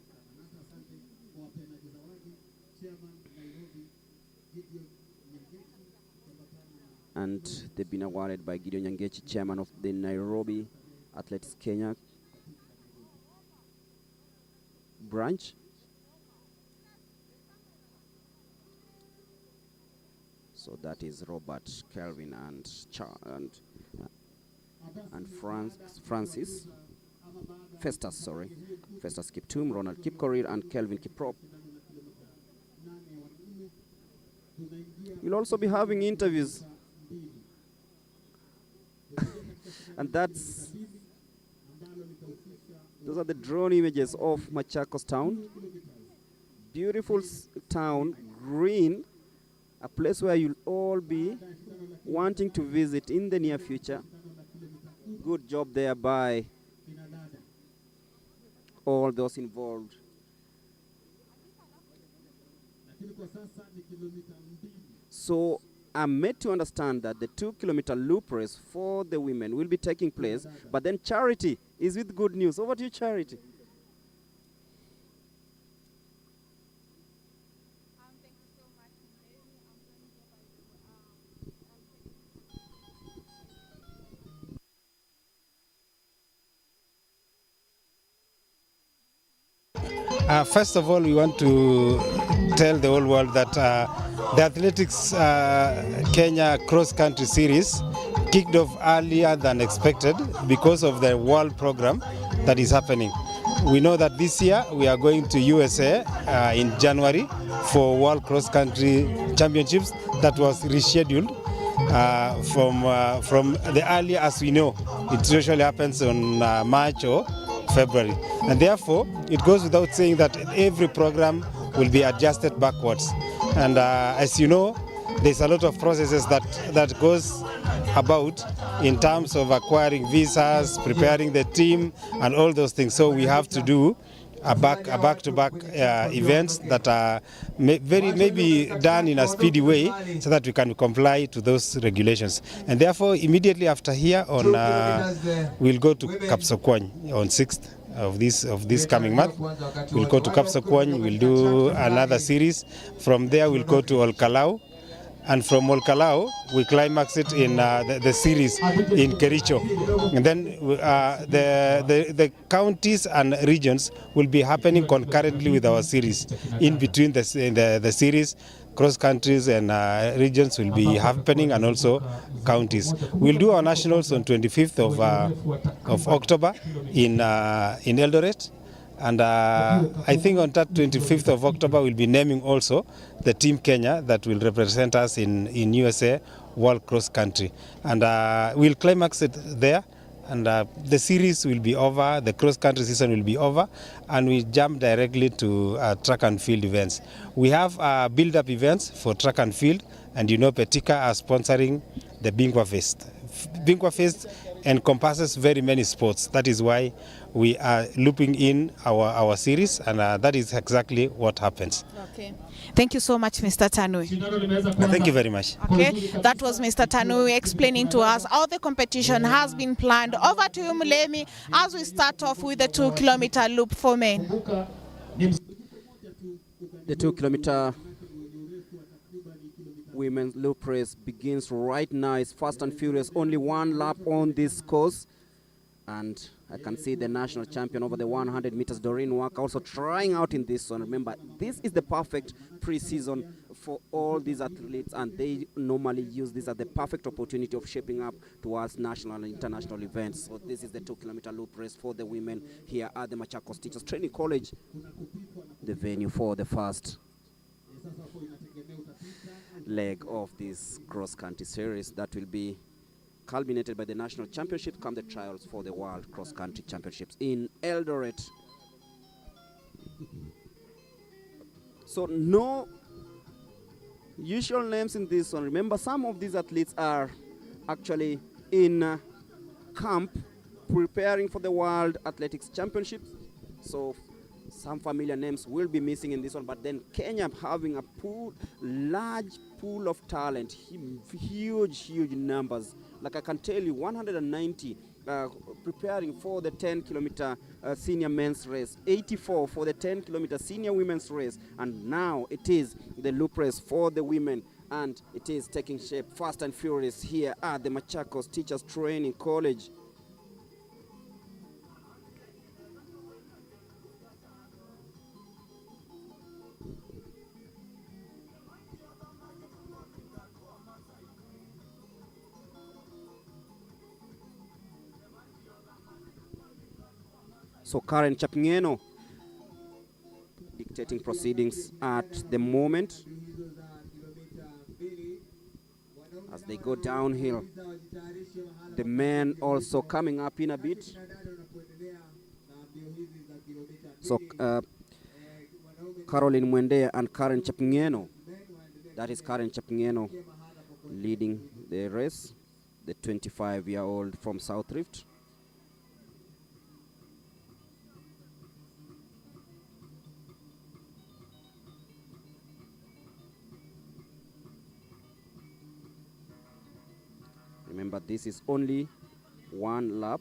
And they've been awarded by Gideon Nyangechi, chairman of the Nairobi Athletics Kenya branch. So that is Robert, Kelvin, and Francis Festus, Festus Kiptum, Ronald Kipkorir, and Kelvin Kiprop. We'll also be having interviews. And those are the drone images of Machakos town. Beautiful town, green, a place where you'll all be wanting to visit in the near future. Good job there by all those involved. So I'm made to understand that the 2 kilometer loop race for the women will be taking place, but then Charity is with good news. Over to you, Charity. First of all, we want to tell the whole world that the Athletics Kenya Cross Country Series kicked off earlier than expected because of the world program that is happening. We know that this year we are going to USA in January for World Cross Country Championships that was rescheduled from the earlier as we know. It usually happens on March or February, and therefore it goes without saying that every program will be adjusted backwards. And as you know, there's a lot of processes that goes about in terms of acquiring visas, preparing the team, and all those things. So we have to do a back-to-back events that are maybe done in a speedy way so that we can comply to those regulations. And therefore, immediately after here, we'll go to Kapsokwany on 6th of this coming month. We'll go to Kapsokwany, we'll do another series. From there, we'll go to Olkalau. And from Olkalau, we climax it in the series in Kericho. And then the counties and regions will be happening concurrently with our series. In between the series, cross countries and regions will be happening, and also counties. We'll do our nationals on 25th of October in Eldoret. And I think on that 25th of October, we'll be naming also the Team Kenya that will represent us in USA World Cross Country. And we'll climax it there. And the series will be over, the cross country season will be over, and we jump directly to track and field events. We have build-up events for track and field, and you know Betika are sponsoring the Bingwa Fest. Bingwa Fest encompasses very many sports. That is why we are looping in our series, and that is exactly what happens. Okay. Thank you so much, Mr. Tanui. Thank you very much. Okay, that was Mr. Tanui explaining to us how the competition has been planned. Over to you, Mulemi, as we start off with the 2-kilometer loop for men. The 2-kilometer women's loop race begins right now. It's fast and furious. Only one lap on this course. And I can see the national champion over the 100 meters, Doreen Waka, also trying out in this one. Remember, this is the perfect pre-season for all these athletes, and they normally use this as the perfect opportunity of shaping up towards national and international events. So this is the 2-kilometer loop race for the women here at the Machakos Teachers Training College, the venue for the first leg of this cross-country series that will be culminated by the national championship come the trials for the World Cross-Country Championships in Eldoret. So no usual names in this one. Remember, some of these athletes are actually in camp preparing for the World Athletics Championships. So some familiar names will be missing in this one, but then Kenya having a large pool of talent, huge numbers. Like I can tell you, 190 preparing for the 10-kilometer senior men's race, 84 for the 10-kilometer senior women's race, and now it is the loop race for the women, and it is taking shape fast and furious here at the Machakos Teachers Training College. So Karen Chapngeno dictating proceedings at the moment as they go downhill. The men also coming up in a bit. So Caroline Mwendea and Karen Chapngeno, that is Karen Chapngeno leading the race, the 25-year-old from South Rift. Remember, this is only one lap.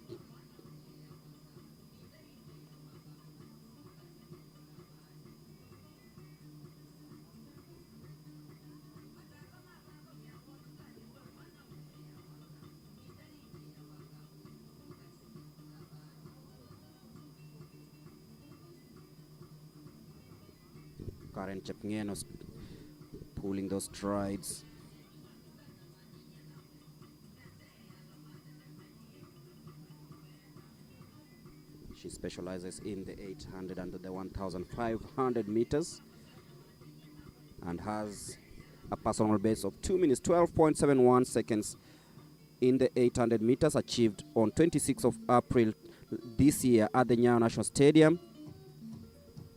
Karen Chapngeno pulling those strides. She specializes in the 800 and the 1,500 meters and has a personal best of 2 minutes 12.71 seconds in the 800 meters, achieved on 26th of April this year at the Nyayo National Stadium.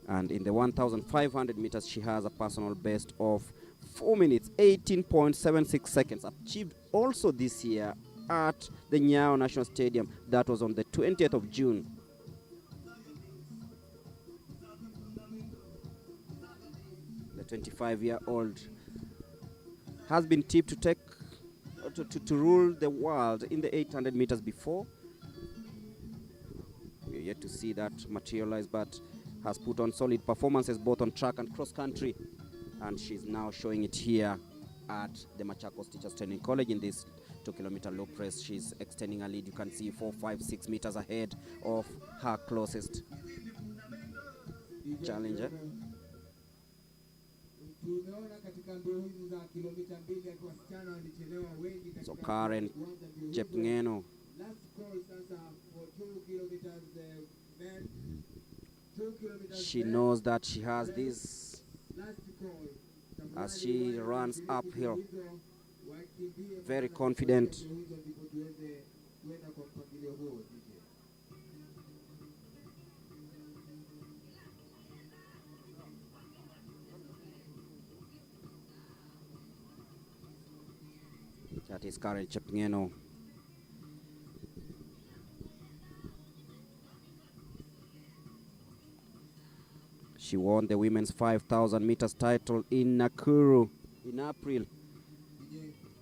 And in the 1,500 meters, she has a personal best of 4 minutes 18.76 seconds, achieved also this year at the Nyayo National Stadium. That was on the 20th of June. The 25-year-old has been tipped to take to rule the world in the 800 meters before. We're yet to see that materialize, but has put on solid performances both on track and cross country, and she's now showing it here at the Machakos Teachers Training College in this 2-kilometer loop race. She's extending a lead. You can see 4, 5, 6 meters ahead of her closest challenger. So Karen Chapngeno she knows that she has this as she runs uphill. Very confident. That is Karen Chapngeno She won the women's 5,000 meters title in Nakuru in April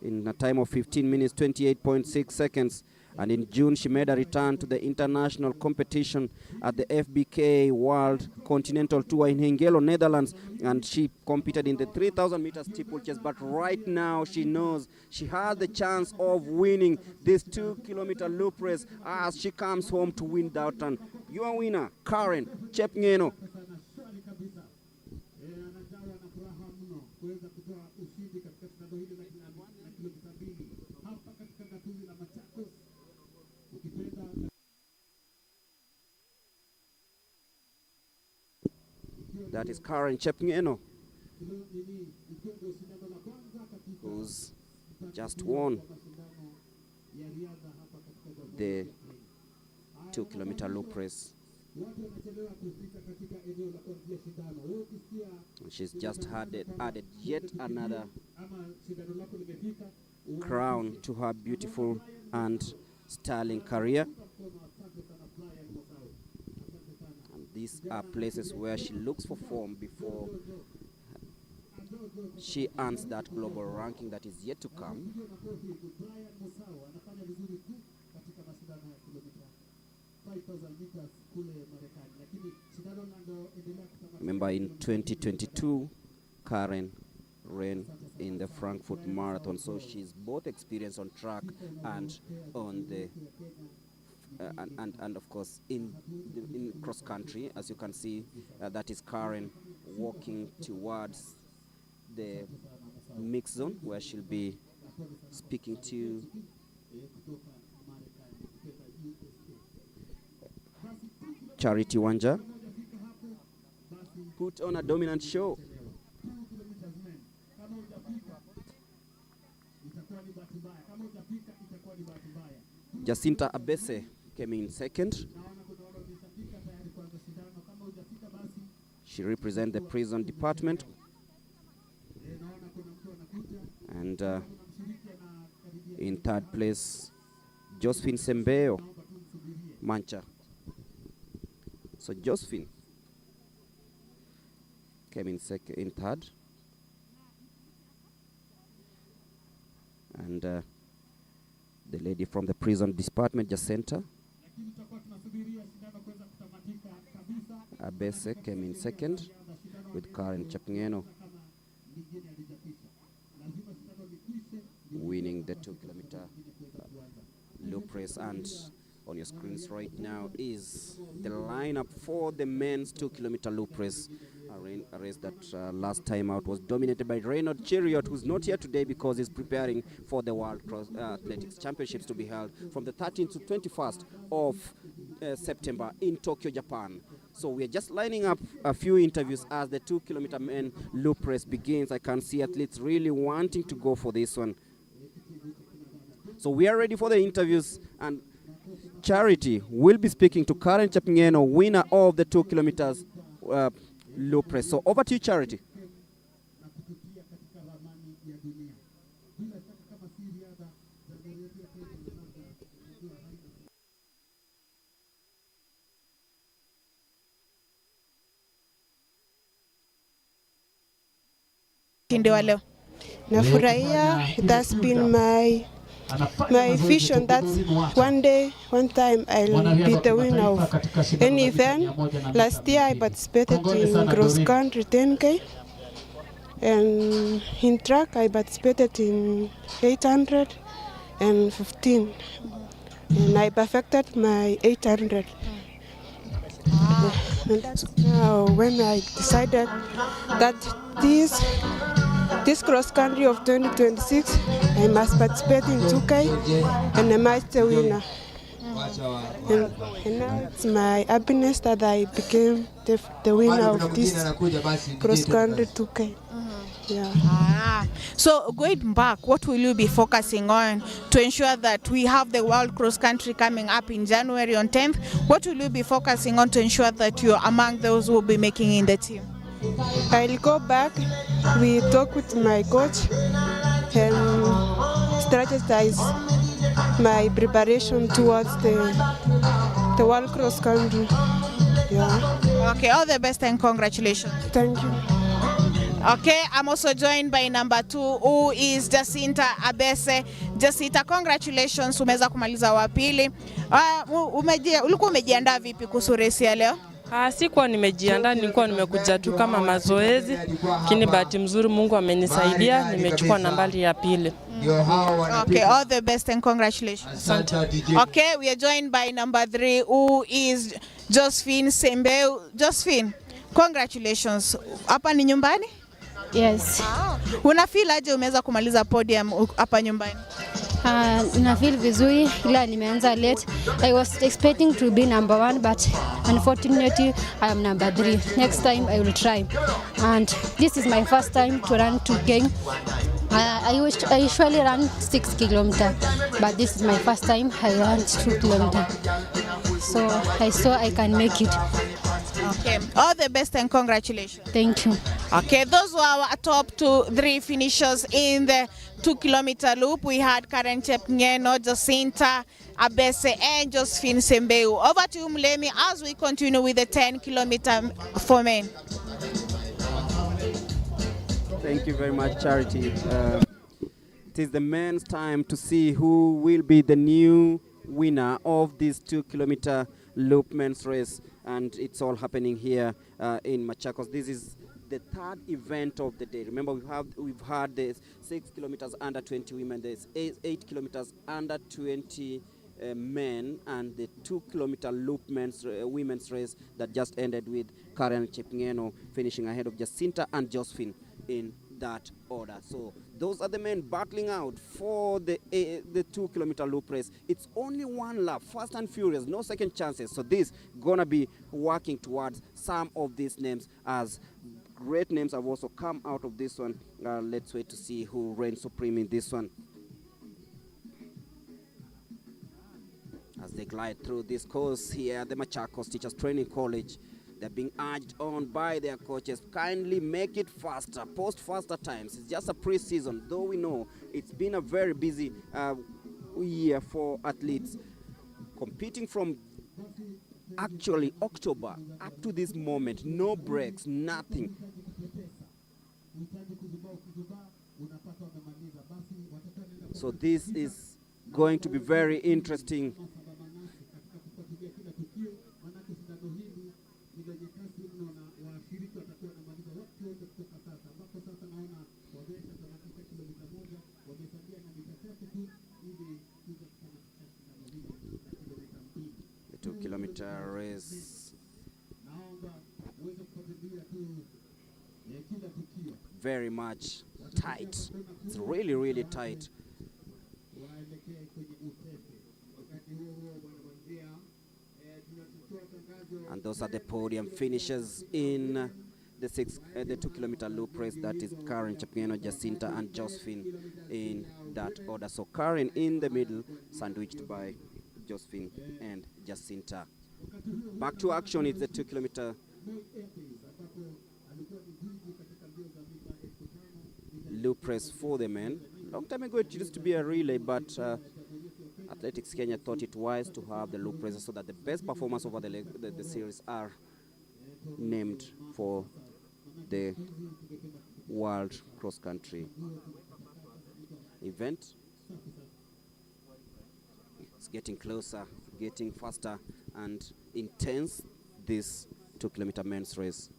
in a time of 15 minutes, 28.6 seconds. And in June, she made a return to the international competition at the FBK World Continental Tour in Hengelo, Netherlands. And she competed in the 3,000 meters steeplechase. But right now, she knows she has the chance of winning this 2-kilometer loop race as she comes home to win Downtown. Your winner, Karen Chepngeno. That is Karen Chepngeno, who's just won the 2-kilometer loop race. She's just added yet another crown to her beautiful and sterling career. These are places where she looks for form before she earns that global ranking that is yet to come. Remember, in 2022, Karen ran in the Frankfurt Marathon, so she's both experienced on track and on the and of course in cross country. As you can see, that is Karen walking towards the mix zone where she'll be speaking to Charity Wanja. Put on a dominant show. Jacinta Abese came in second. She represents the prison department. And in third place, Josephine Sembeo, Mancha. So Josephine came in third. And the lady from the prison department, Jacinta Abese, came in second with Karen Chepngeno winning the 2-kilometer loop race. And on your screens right now is the lineup for the men's 2-kilometer loop race, a race that last time out was dominated by Reynald Cheriot, who's not here today because he's preparing for the World Athletics Championships to be held from the 13th to 21st of September in Tokyo, Japan. So we are just lining up a few interviews as the 2-kilometer men loop race begins. I can see athletes really wanting to go for this one. So we are ready for the interviews, and Charity will be speaking to Karen Chepngeno, winner of the 2 kilometers loop race. So over to you, Charity. Nafurahia, it has been my vision that one time I'll be the winner of any event. Last year I participated in cross country 10K, and in track I participated in 800 and 15, and I perfected my 800. And that's when I decided that this cross country of 2026, I must participate in 2K and I might be the winner. And now it's my happiness that I became the winner of this cross country 2K. Yeah. So going back, what will you be focusing on to ensure that we have the World Cross Country coming up in January on 10th? What will you be focusing on to ensure that you're among those who will be making in the team? I'll go back, we talk with my coach and strategize my preparation towards the World Cross Country. Yeah. Okay, all the best and congratulations. Thank you. Okay, I'm also joined by number 2 who is Jacinta Abese. Jacinta, congratulations, umeweza kumaliza wa pili. Ulikuwa umejiandaa vipi kuhusu race ya leo? Sikuwa nimejiandaa, nilikuwa nimekuja tu kama mazoezi, lakini bahati mzuri Mungu amenisaidia, nimechukua nambari ya pili. Okay, all the best and congratulations. Okay, we are joined by number 3 who is Josephine Sembeu. Josephine, congratulations. Hapa ni nyumbani? Yes. Una feel aje umeweza kumaliza podium hapa nyumbani? Na feel vizuri, ila nimeanza late. I was expecting to be number 1 but unfortunately I am number 3. Next time I will try. And this is my first time to run 2K. I usually run 6 kilometers, but this is my first time I run 2 kilometers. So I saw I can make it. Okay, all the best and congratulations. Thank you. Okay, those were our top 3 finishers in the 2-kilometer loop. We had Karen Chepngeno, Jacinta Abese, and Josephine Sembeu. Over to you, Mulemi, as we continue with the 10-kilometer for men. Thank you very much, Charity. It is the men's time to see who will be the new winner of this 2-kilometer loop men's race, and it's all happening here in Machakos. This is the 3rd event of the day. Remember, we've had the 6 kilometers under 20 women, there's 8 kilometers under 20 men, and the 2-kilometer loop women's race that just ended with Karen Chepngeno finishing ahead of Jacinta and Josephine in that order. So those are the men battling out for the 2-kilometer loop race. It's only one lap, fast and furious, no second chances. So this gonna be working towards some of these names, as great names have also come out of this one. Let's wait to see who reigns supreme in this one as they glide through this course here at the Machakos Teachers Training College. They're being urged on by their coaches, kindly make it faster, post faster times. It's just a pre-season, though we know it's been a very busy year for athletes. Competing from actually October up to this moment, no breaks, nothing. So this is going to be very interesting. The 2-kilometer race. Very much tight. It's really, really tight. And those are the podium finishers in the 2-kilometer loop race. That is Karen Chepngeno, Jacinta, and Josephine in that order. So Karen in the middle, sandwiched by Josephine and Jacinta. Back to action. It's the 2-kilometer loop race for the men. Long time ago it used to be a relay, but Athletics Kenya thought it wise to have the loop races so that the best performers over the series are named for the World Cross Country event. It's getting closer, getting faster and intense, this 2-kilometer men's race.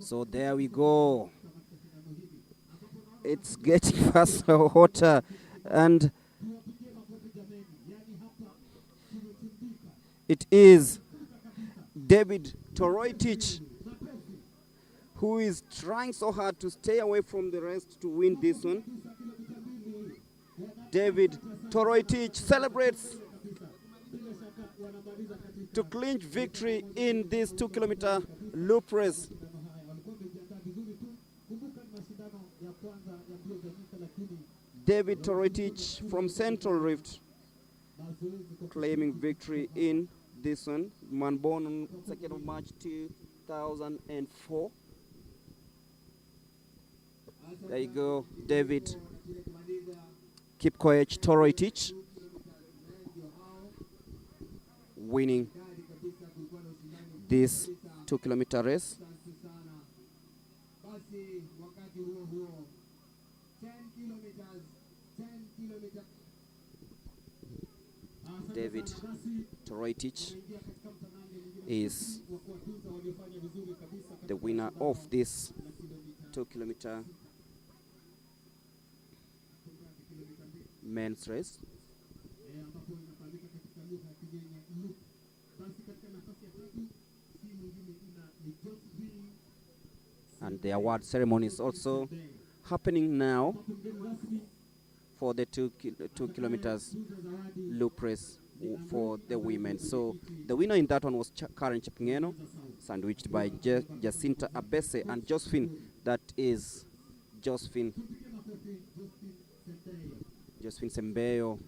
So there we go. It's getting faster, hotter, and it is David Toroitich who is trying so hard to stay away from the rest to win this one. David Toroitich celebrates to clinch victory in this 2-kilometer loop race. David Toroitich from Central Rift claiming victory in this one. Man born on 2nd of March 2004. There you go, David Kipkoech Toroitich winning this 2-kilometer race. David Toroitich is the winner of this 2-kilometer men's race. And the award ceremony is also happening now for the 2 kilometers loop race for the women. So the winner in that one was Karen Chepngeno, sandwiched by Jacinta Abese and Josephine. That is Josephine Sembeyo,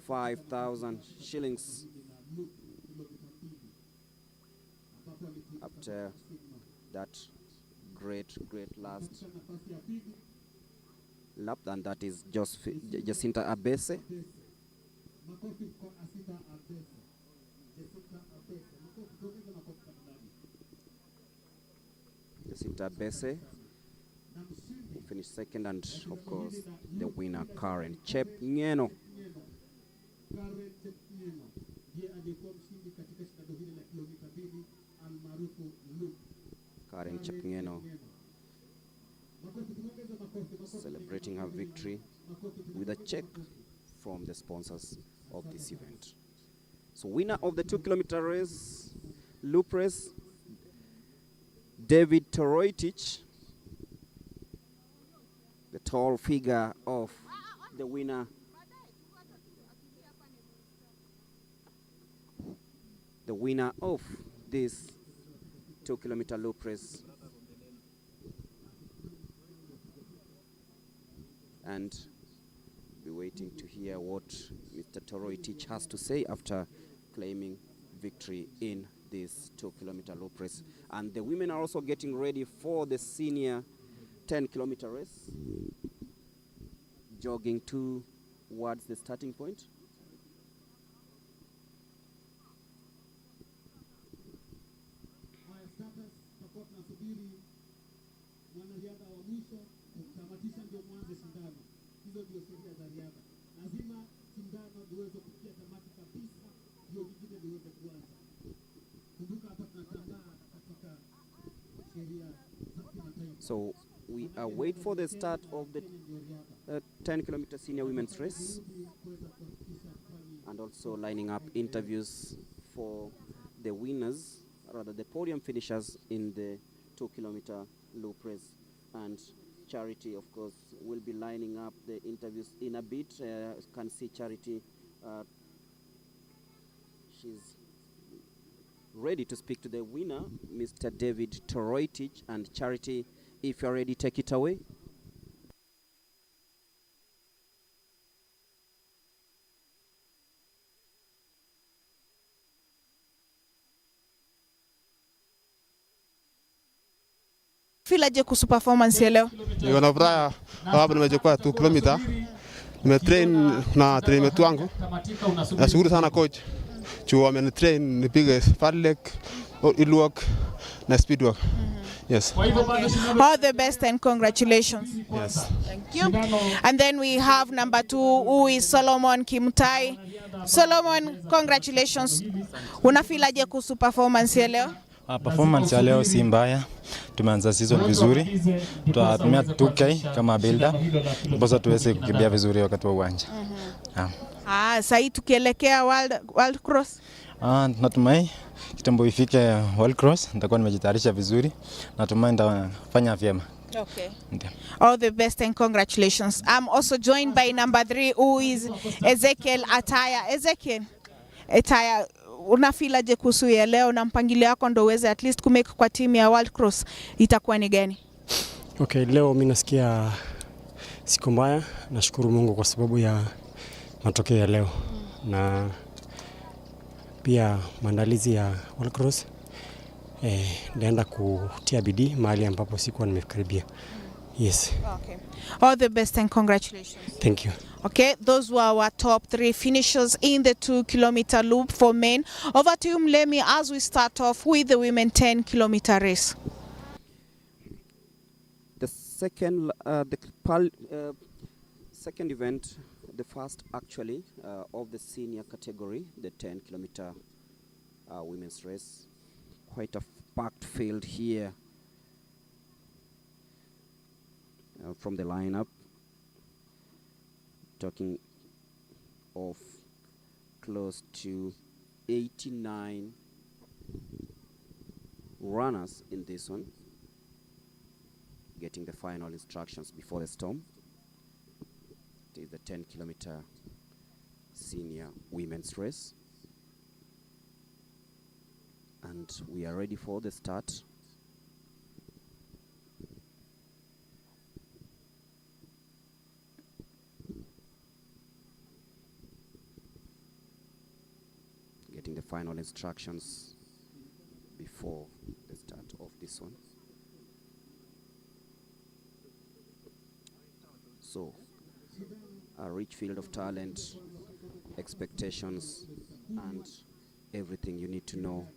5,000 shillings after that great last lap, and that is Jacinta Abese. Jacinta Abese who finished second, and of course the winner Karen Chepngeno. Karen Chepngeno celebrating her victory with a check from the sponsors of this event. So winner of the 2-kilometer race, loop race, David Toroitich, the tall figure of the winner. The winner of this 2-kilometer loop race. And be waiting to hear what Mr. Toroitich has to say after claiming victory in this 2-kilometer loop race. And the women are also getting ready for the senior 10-kilometer race, jogging towards the starting point. So we wait for the start of the 10-kilometer senior women's race, and also lining up interviews for the winners, rather the podium finishers in the 2-kilometer loop race. And Charity, of course, will be lining up the interviews in a bit. You can see Charity, she's ready to speak to the winner, Mr. David Toroitich. And Charity, if you're ready, take it away. Feel aje kuhusu performance ya leo? Niko na furaha sababu nimechukua 2 kilomita. Nimetrain na trainer wangu. Nashukuru sana coach. Chuo amenitrain nipige fat leg, heel walk na speed walk. Yes. All the best and congratulations. Yes. Thank you. And then we have number 2, who is Solomon Kimtai. Solomon, congratulations. Unafeel aje kuhusu performance ya leo? Performance ya leo si mbaya. Tumeanza season vizuri. Tunatumia 2K kama buildup. Basi tuweze kukimbia vizuri wakati wa uwanja. Sasa tukielekea World Cross. Natumai kitambo ifike World Cross, nitakuwa nimejitayarisha vizuri. Natumai nitafanya vyema. Okay. All the best and congratulations. I'm also joined by number 3, who is Ezekiel Ataya. Ezekiel Ataya, unafeel aje kuhusu ya leo na mpangilio wako ndio uweze at least kumake kwa timu ya World Cross itakuwa ni gani? Okay, leo mimi nasikia siku mbaya. Nashukuru Mungu kwa sababu ya matokeo ya leo. Na pia maandalizi ya World Cross naenda kutia bidii mahali ambapo sikuwa nimekaribia. Yes. Okay. All the best and congratulations. Thank you. Okay, those were our top 3 finishers in the 2-kilometer loop for men. Over to you, Mlemi, as we start off with the women 10-kilometer race. The second event, the first actually of the senior category, the 10-kilometer women's race. Quite a packed field here from the lineup. Talking of close to 89 runners in this one, getting the final instructions before the storm. It is the 10-kilometer senior women's race, and we are ready for the start. Getting the final instructions before the start of this one. So, a rich field of talent, expectations, and everything you need to know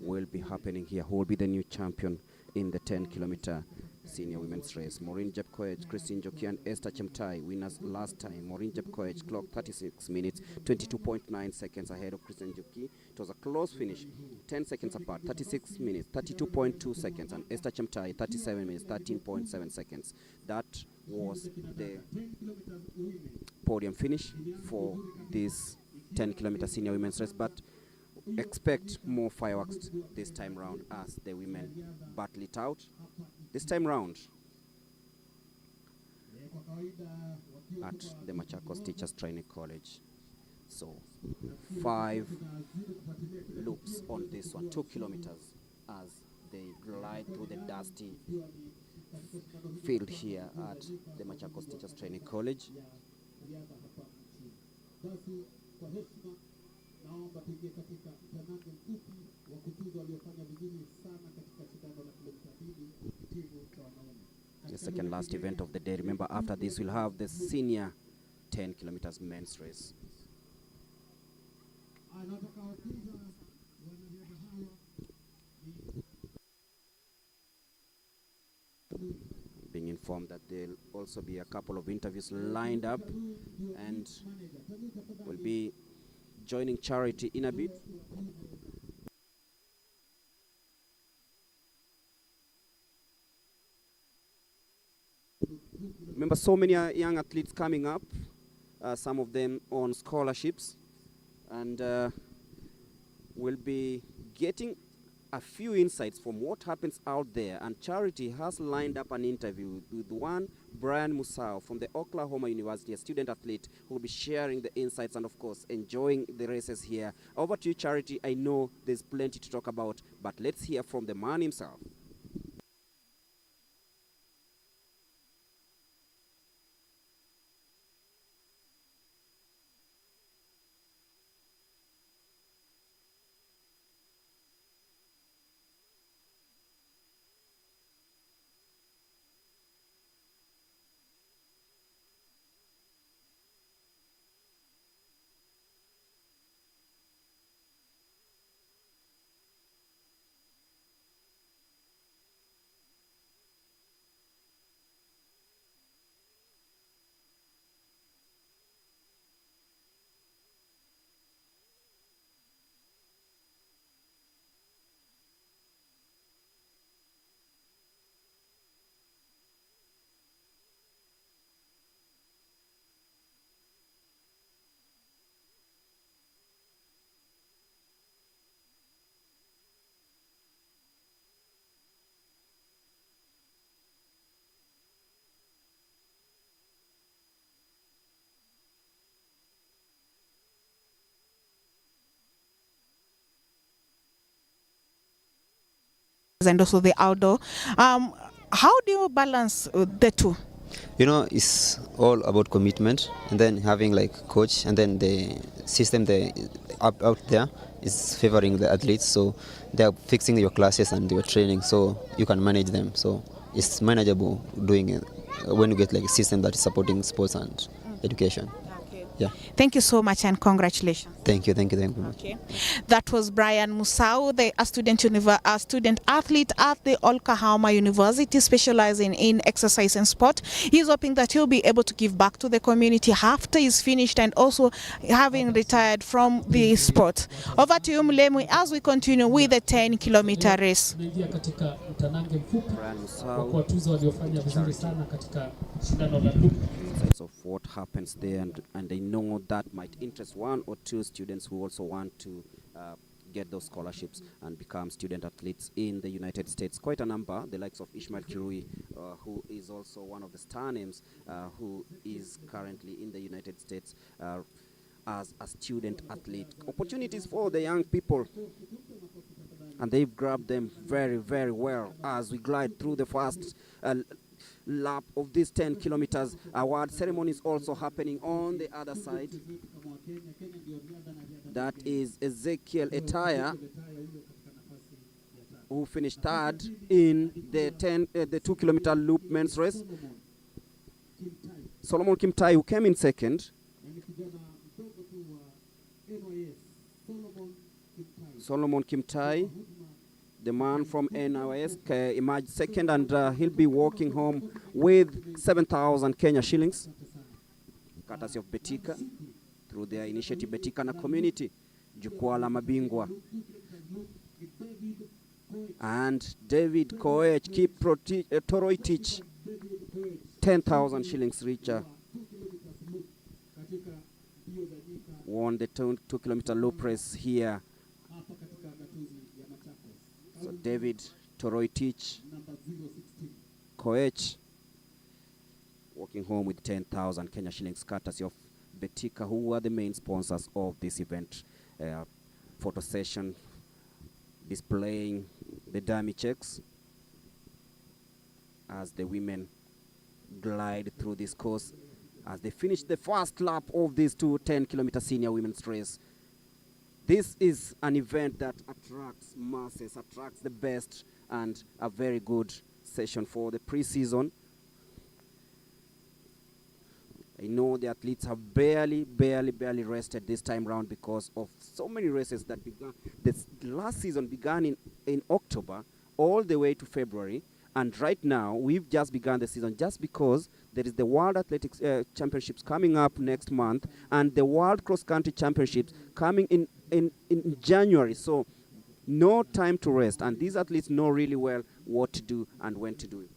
will be happening here. Who will be the new champion in the 10-kilometer senior women's race? Maureen Jepkoech, Christine Joki, and Esther Chemtai, winners last time. Maureen Jepkoech clocked 36 minutes, 22.9 seconds ahead of Christine Joki. It was a close finish, 10 seconds apart, 36 minutes, 32.2 seconds, and Esther Chemtai, 37 minutes, 13.7 seconds. That was the podium finish for this 10-kilometer senior women's race, but expect more fireworks this time round as the women battle it out. This time round at the Machakos Teachers Training College. So 5 loops on this one, 2 kilometers as they glide through the dusty field here at the Machakos Teachers Training College. The second last event of the day. Remember, after this we'll have the senior 10 kilometers men's race. Being informed that there'll also be a couple of interviews lined up, and we'll be joining Charity in a bit. Remember, so many young athletes coming up, some of them on scholarships, and we'll be getting a few insights from what happens out there. And Charity has lined up an interview with one Brian Musao from the Oklahoma University, a student athlete who will be sharing the insights and, of course, enjoying the races here. Over to you, Charity. I know there's plenty to talk about, but let's hear from the man himself. And also the outdoor. How do you balance the two? You know, it's all about commitment, and then having like coach, and then the system out there is favoring the athletes, so they're fixing your classes and your training, so you can manage them. So it's manageable doing it when you get like a system that is supporting sports and education. Yeah. Thank you so much and congratulations. Thank you very much. Okay. That was Brian Musau, a student athlete at the Olkahoma University, specializing in exercise and sport. He's hoping that he'll be able to give back to the community after he's finished and also having retired from the sport. Over to you, Mulemu, as we continue with the 10-kilometer race. Brian Musau, of what happens there, and I know that might interest one or two students who also want to get those scholarships and become student athletes in the United States. Quite a number, the likes of Ishmael Kirui, who is also one of the star names, who is currently in the United States as a student athlete. Opportunities for the young people, and they've grabbed them very, very well as we glide through the first lap of these 10 kilometers. Award ceremony is also happening on the other side. That is Ezekiel Etaya, who finished third in the 2-kilometer loop men's race. Solomon Kimtai, who came in second. Solomon Kimtai, the man from NIS, emerged second, and he'll be walking home with 7,000 Kenya shillings, courtesy of Betika, through their initiative Betika na Community, Jukwaa la Mabingwa. And David Koech, Toroitich, 10,000 shillings richer, won the 2-kilometer loop race here. So David Toroitich, Koech, walking home with 10,000 Kenya shillings, courtesy of Betika, who are the main sponsors of this event. Photo session displaying the dummy checks as the women glide through this course as they finish the first lap of this 10-kilometer senior women's race. This is an event that attracts masses, attracts the best, and a very good session for the pre-season. I know the athletes have barely rested this time round because of so many races that began. This last season began in October all the way to February. And right now, we've just begun the season just because there is the World Athletics Championships coming up next month and the World Cross Country Championships coming in January. So no time to rest. And these athletes know really well what to do and when to do it.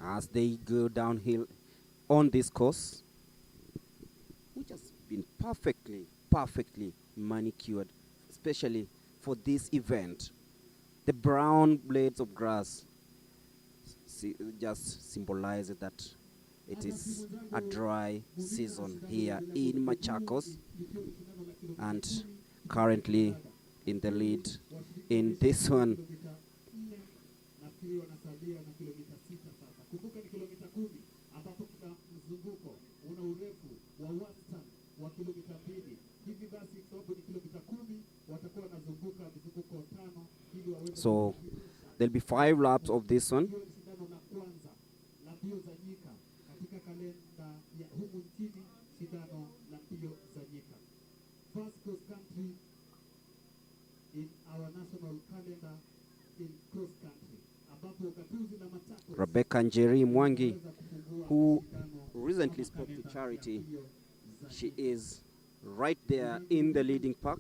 As they go downhill on this course, which has been perfectly manicured, especially for this event. The brown blades of grass just symbolize that it is a dry season here in Machakos, and currently in the lead in this one. So there'll be 5 laps of this one. First cross country in our national calendar in cross country. Rebecca Njeri Mwangi, who recently spoke to Charity. She is right there in the leading pack,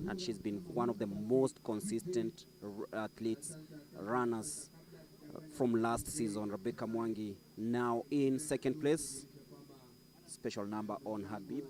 and she's been one of the most consistent athletes, runners from last season. Rebecca Mwangi now in second place. Special number on Habib.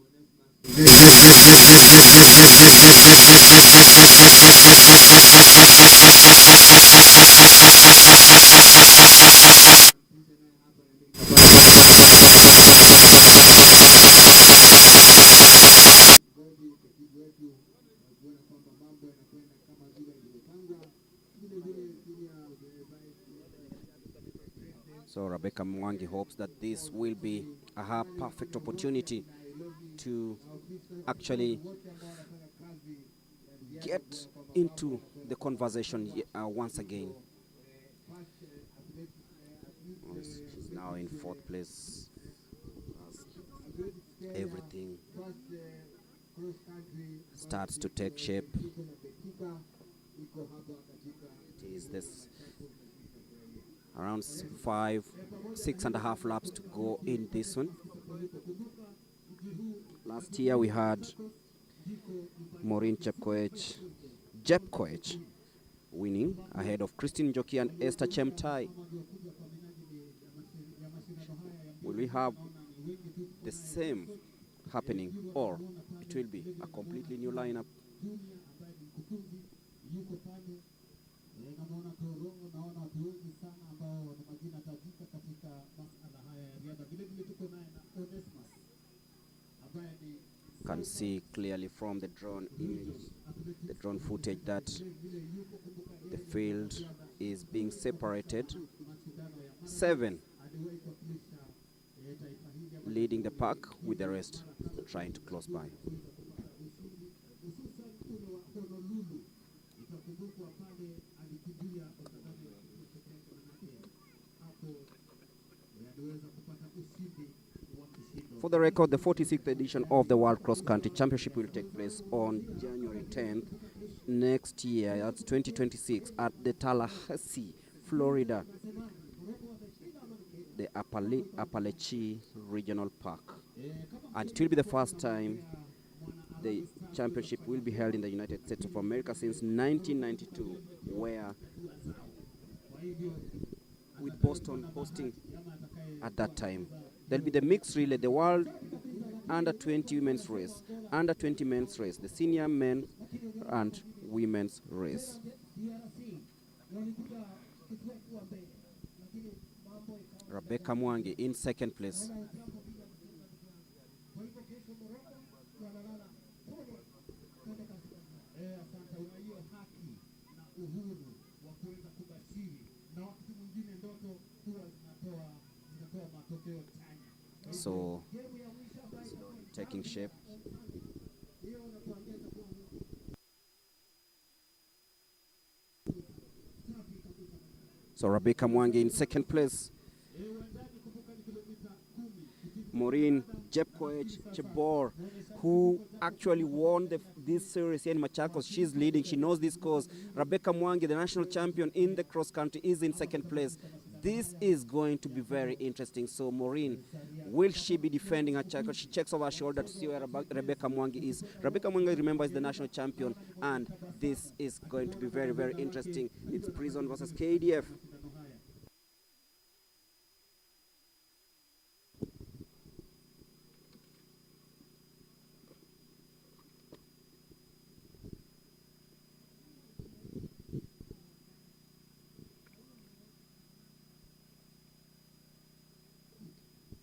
So Rebecca Mwangi hopes that this will be her perfect opportunity to actually get into the conversation once again. She's now in 4th place. Everything starts to take shape. It is this around 6.5 laps to go in this one. Last year we had Maureen Jepkoech winning ahead of Christine Njoki and Esther Chemtai. Will we have the same happening, or it will be a completely new lineup? Can see clearly from the drone image, the drone footage, that the field is being separated. 7 leading the pack, with the rest trying to close by. For the record, the 46th edition of the World Cross Country Championship will take place on January 10th next year. That's 2026 at the Tallahassee, Florida, the Appalachia Regional Park. And it will be the first time the championship will be held in the United States of America since 1992, where with Boston hosting at that time. There'll be the mixed relay, the world under 20 women's race, under 20 men's race, the senior men and women's race. Rebecca Mwangi in 2nd place. So, taking shape. So Rebecca Mwangi in 2nd place. Maureen Jepkoech, who actually won this series here in Machakos. She's leading. She knows this course. Rebecca Mwangi, the national champion in the cross country, is in 2nd place. This is going to be very interesting. So Maureen, will she be defending her checker? She checks over her shoulder to see where Rebecca Mwangi is. Rebecca Mwangi, remember, is the national champion, and this is going to be very, very interesting. It's Prison versus KDF.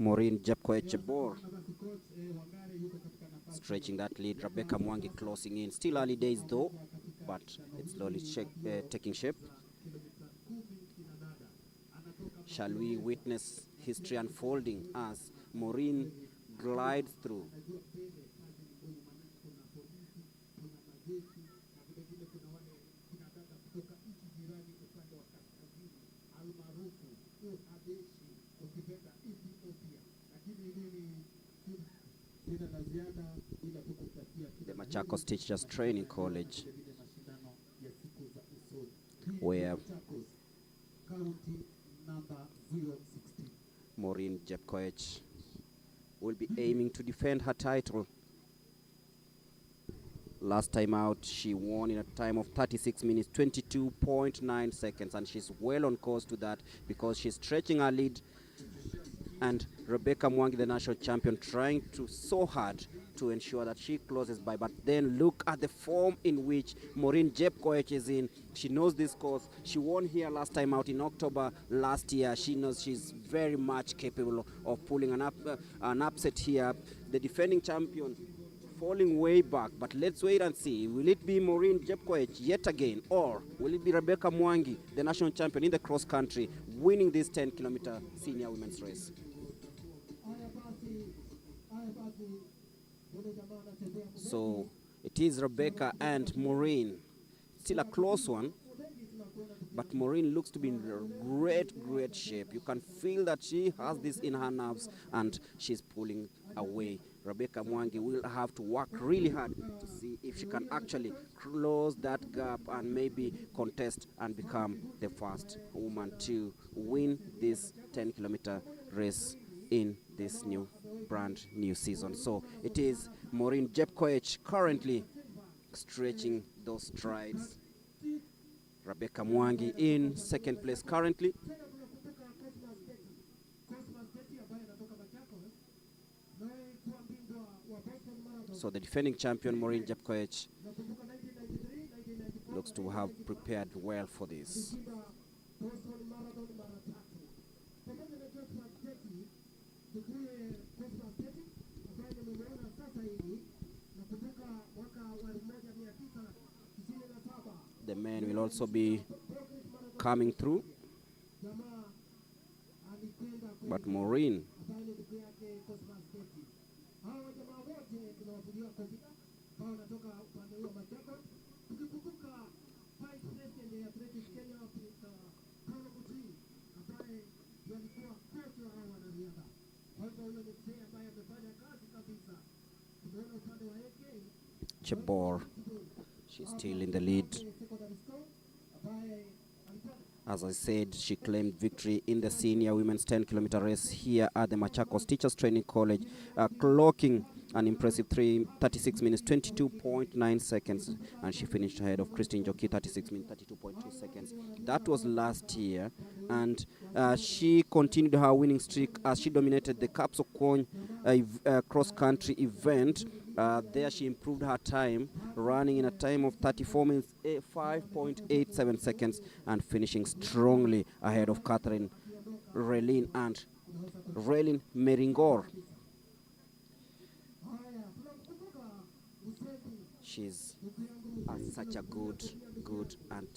Maureen Jepkoech stretching that lead. Rebecca Mwangi closing in. Still early days though, but it's slowly taking shape. Shall we witness history unfolding as Maureen glides through? The Machakos Teachers Training College, where Maureen Jepkoech will be aiming to defend her title. Last time out, she won in a time of 36 minutes, 22.9 seconds, and she's well on course to that because she's stretching her lead. And Rebecca Mwangi, the national champion, trying to so hard to ensure that she closes by. But then look at the form in which Maureen Jepkoech is in. She knows this course. She won here last time out in October last year. She knows she's very much capable of pulling an upset here. The defending champion falling way back, but let's wait and see. Will it be Maureen Jepkoech yet again, or will it be Rebecca Mwangi, the national champion in the cross country, winning this 10-kilometer senior women's race? So it is Rebecca and Maureen. Still a close one, but Maureen looks to be in great shape. You can feel that she has this in her nerves and she's pulling away. Rebecca Mwangi will have to work really hard to see if she can actually close that gap and maybe contest and become the first woman to win this 10-kilometer race in this brand new season. So it is Maureen Jepkoech currently stretching those strides. Rebecca Mwangi in second place currently. So the defending champion Maureen Jepkoech looks to have prepared well for this. The men will also be coming through, but Maureen Chebor, she's still in the lead. As I said, she claimed victory in the senior women's 10-kilometer race here at the Machakos Teachers Training College, clocking an impressive 36 minutes, 22.9 seconds, and she finished ahead of Christine Joki, 36 minutes, 32.2 seconds. That was last year, and she continued her winning streak as she dominated the Caps of Coin cross-country event. There she improved her time, running in a time of 34 minutes, 5.87 seconds, and finishing strongly ahead of Catherine Relin and Relin Meringor. She's such a good and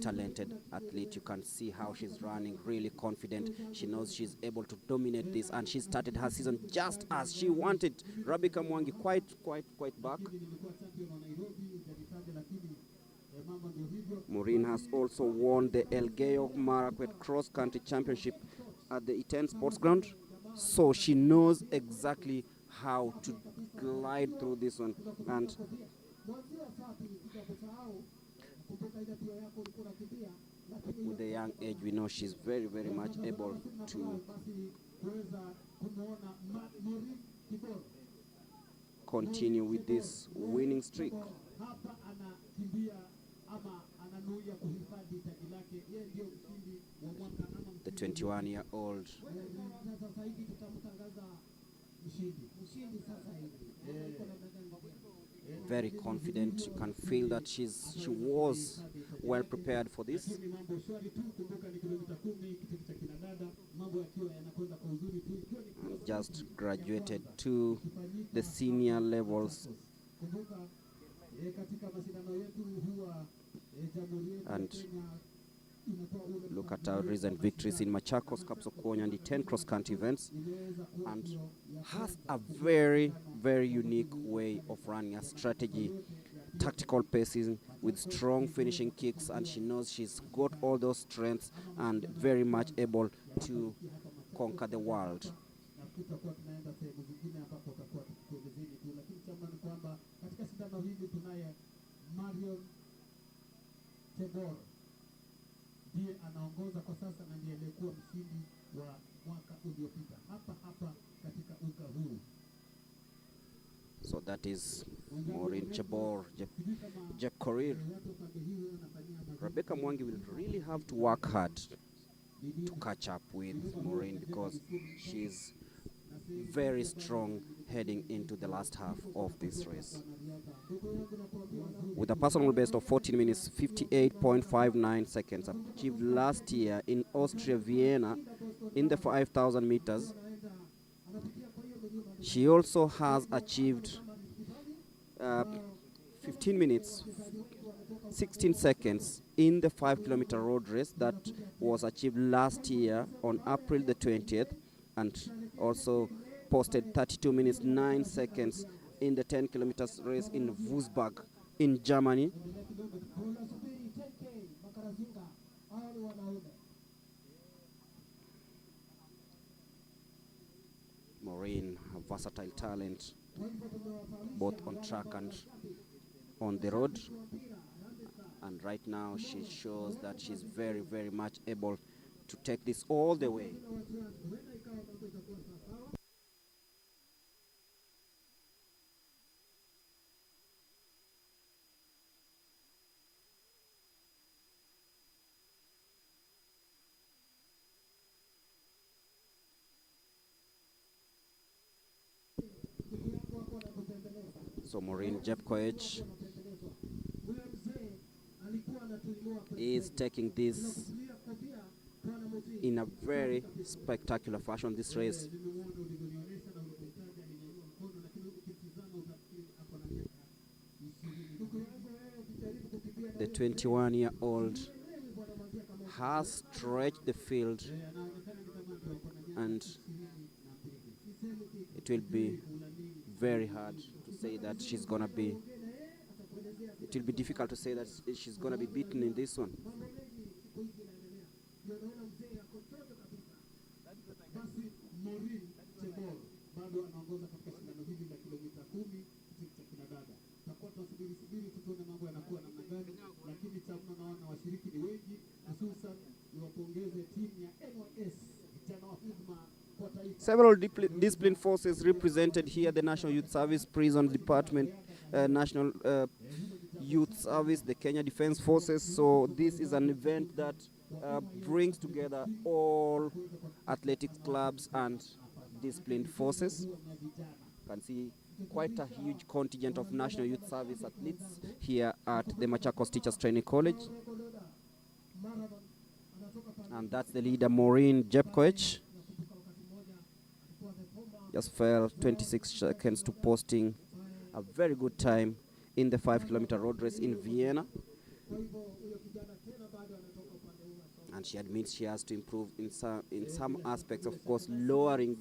talented athlete. You can see how she's running, really confident. She knows she's able to dominate this, and she started her season just as she wanted. Rebecca Mwangi quite back. Maureen has also won the Elgeyo Marakwet Cross Country Championship at the Iten Sports Ground, so she knows exactly how to glide through this one. And with the young age, we know she's very much able to continue with this winning streak. The 21-year-old, very confident. You can feel that she was well prepared for this. And just graduated to the senior levels. And look at our recent victories in Machakos, Caps of Konya, and the 10 cross-country events, and has a very unique way of running a strategy, tactical pacing with strong finishing kicks, and she knows she's got all those strengths and very much able to conquer the world. ndiye anaongoza kwa sasa na ndiye aliyekuwa mshindi wa mwaka uliopita hapa katika uga huu. So that is Maureen Chebor, Jep Korir. Rebecca Mwangi will really have to work hard to catch up with Maureen because she's very strong heading into the last half of this race. With a personal best of 14 minutes, 58.59 seconds, achieved last year in Austria, Vienna, in the 5,000 meters. She also has achieved 15 minutes 16 seconds in the 5-kilometer road race that was achieved last year on April the 20th, and also posted 32 minutes 9 seconds in the 10 kilometers race in Wolfsburg in Germany. Maureen, a versatile talent, both on track and on the road. And right now she shows that she's very, very much able to take this all the way. So Maureen Jepkoech is taking this in a very spectacular fashion, this race. The 21-year-old has stretched the field, and it will be very hard to say that she's gonna be, it will be difficult to say that she's gonna be beaten in this one. Several discipline forces represented here: the National Youth Service, Prison Department, National Youth Service, the Kenya Defense Forces. So this is an event that brings together all athletics clubs and disciplined forces. You can see quite a huge contingent of National Youth Service athletes here at the Machakos Teachers Training College. And that's the leader, Maureen Jepkoech. Just fell 26 seconds to posting a very good time in the 5-kilometer road race in Vienna. And she admits she has to improve in some aspects. Of course, lowering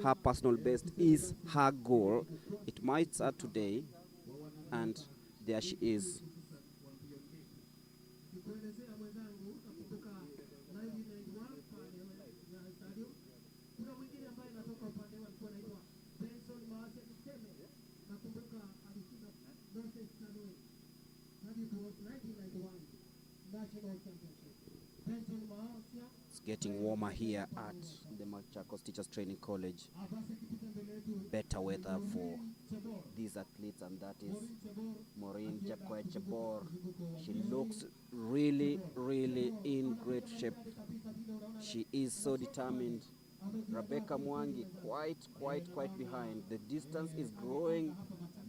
her personal best is her goal. It might start today, and there she is. It's getting warmer here at the Machakos Teachers Training College. Better weather for these athletes, and that is Maureen Jepkoech. She looks really, really in great shape. She is so determined. Rebecca Mwangi quite behind. The distance is growing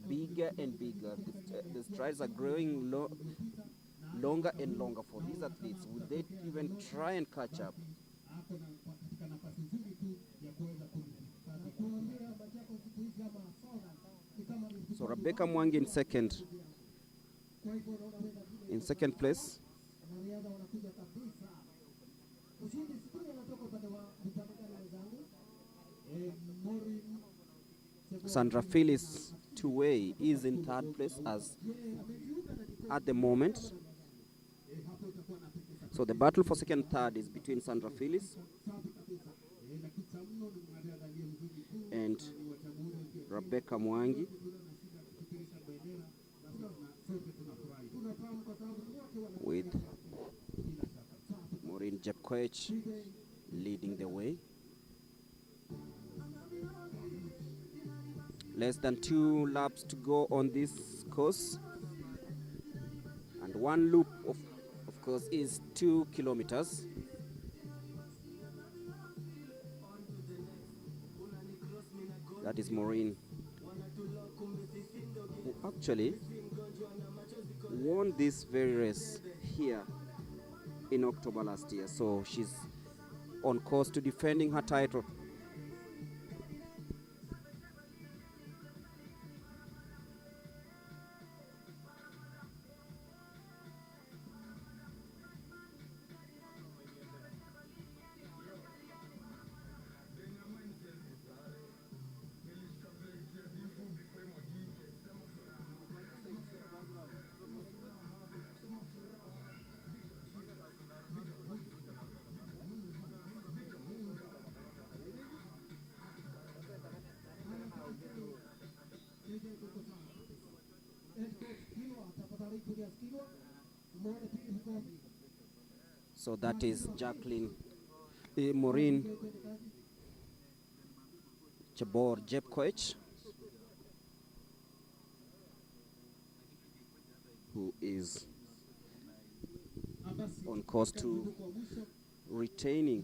bigger and bigger. The strides are growing longer and longer for these athletes. Will they even try and catch up? So Rebecca Mwangi in second place. Sandra Phyllis Tuwei is in third place as at the moment. So the battle for second and third is between Sandra Phyllis and Rebecca Mwangi. With Maureen Jepkoech leading the way. Less than 2 laps to go on this course, and one loop of course is 2 kilometers. That is Maureen, who actually won this very race here in October last year, so she's on course to defending her title. So that is Jacqueline Maureen Chebor-Jepkoech, who is on course to retaining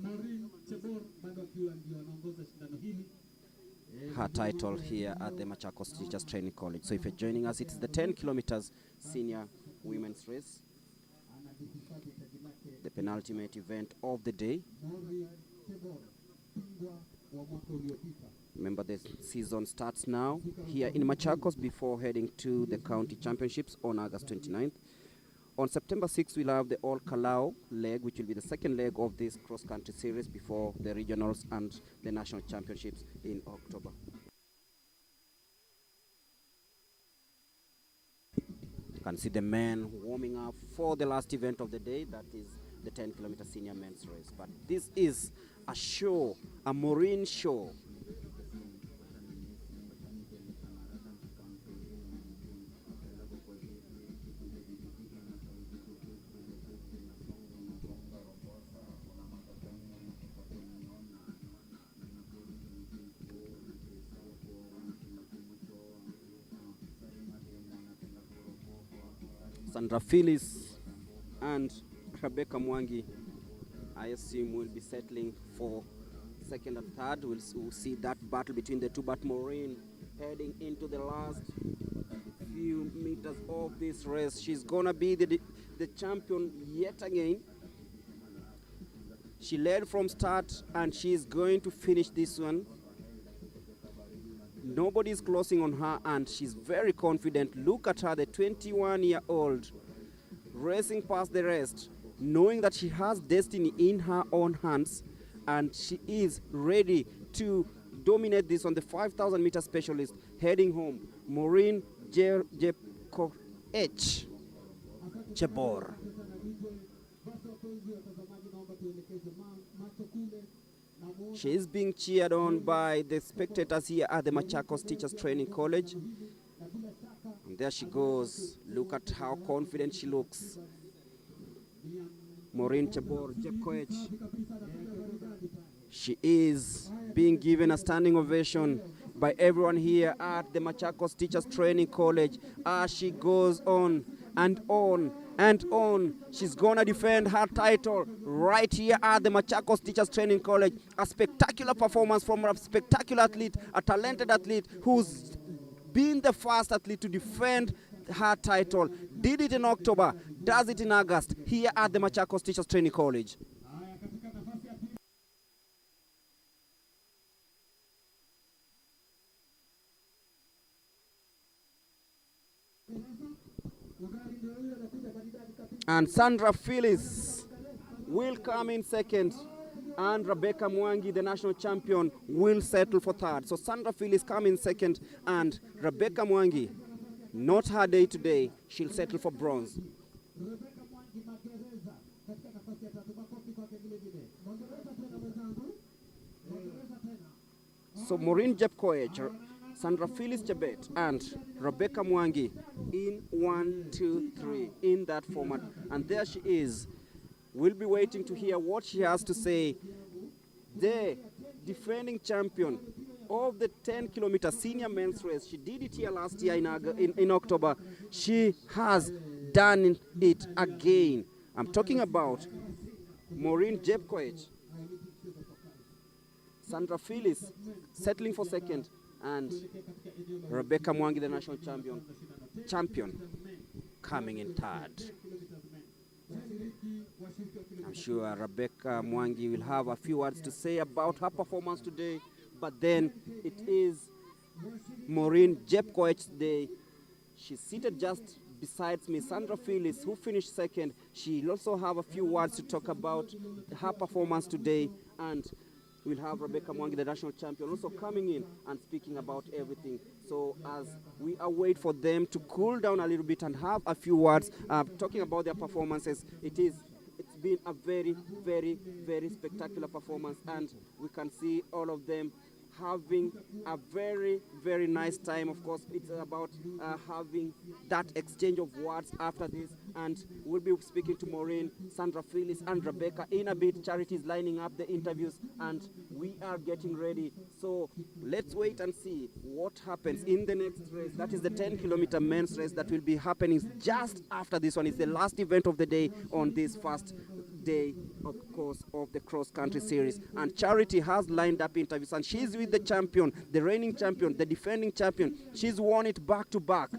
her title here at the Machakos Teachers Training College. So if you're joining us, it's the 10 kilometers senior women's race, the penultimate event of the day. Remember, the season starts now here in Machakos before heading to the county championships on August 29th. On September 6th, we'll have the All Kalau leg, which will be the second leg of this cross-country series before the regionals and the national championships in October. You can see the men warming up for the last event of the day, that is the 10-kilometer senior men's race. But this is a show, a Maureen show. Sandra Phyllis and Rebecca Mwangi, I assume, will be settling for second and third. We'll see that battle between the two, but Maureen heading into the last few meters of this race. She's gonna be the champion yet again. She led from start and she's going to finish this one. Nobody's closing on her and she's very confident. Look at her, the 21-year-old, racing past the rest, knowing that she has destiny in her own hands and she is ready to dominate this on the 5,000 meter specialist. Heading home, Maureen Jepkoech Chebor. She is being cheered on by the spectators here at the Machakos Teachers Training College. And there she goes. Look at how confident she looks. Maureen Chebor-Jepkoech. She is being given a standing ovation by everyone here at the Machakos Teachers Training College as she goes on and on and on. She's gonna defend her title right here at the Machakos Teachers Training College. A spectacular performance from a spectacular athlete, a talented athlete who's been the first athlete to defend her title. Did it in October, does it in August here at the Machakos Teachers Training College. And Sandra Phyllis will come in second, and Rebecca Mwangi, the national champion, will settle for third. So Sandra Phyllis come in second, and Rebecca Mwangi, not her day today, she'll settle for bronze. So Maureen Jepkoech, Sandra Phyllis Chebet, and Rebecca Mwangi in 1, 2, 3 in that format. And there she is. We'll be waiting to hear what she has to say. The defending champion of the 10-kilometer senior men's race. She did it here last year in October. She has done it again. I'm talking about Maureen Jepkoech. Sandra Phyllis settling for second, and Rebecca Mwangi, the national champion, coming in third. I'm sure Rebecca Mwangi will have a few words to say about her performance today, but then it is Maureen Jepkoech's day. She's seated just besides me, Sandra Phyllis, who finished second. She'll also have a few words to talk about her performance today, and we'll have Rebecca Mwangi, the national champion, also coming in and speaking about everything. So as we await for them to cool down a little bit and have a few words talking about their performances, it's been a very, very, very spectacular performance, and we can see all of them having a very, very nice time. Of course, it's about having that exchange of words after this, and we'll be speaking to Maureen, Sandra, Phyllis, and Rebecca in a bit. Charity is lining up the interviews, and we are getting ready. So let's wait and see what happens in the next race. That is the 10-kilometer men's race that will be happening just after this one. It's the last event of the day on this first day, of course, of the cross-country series. And Charity has lined up interviews, and she's with the champion, the reigning champion, the defending champion. She's won it back-to-back.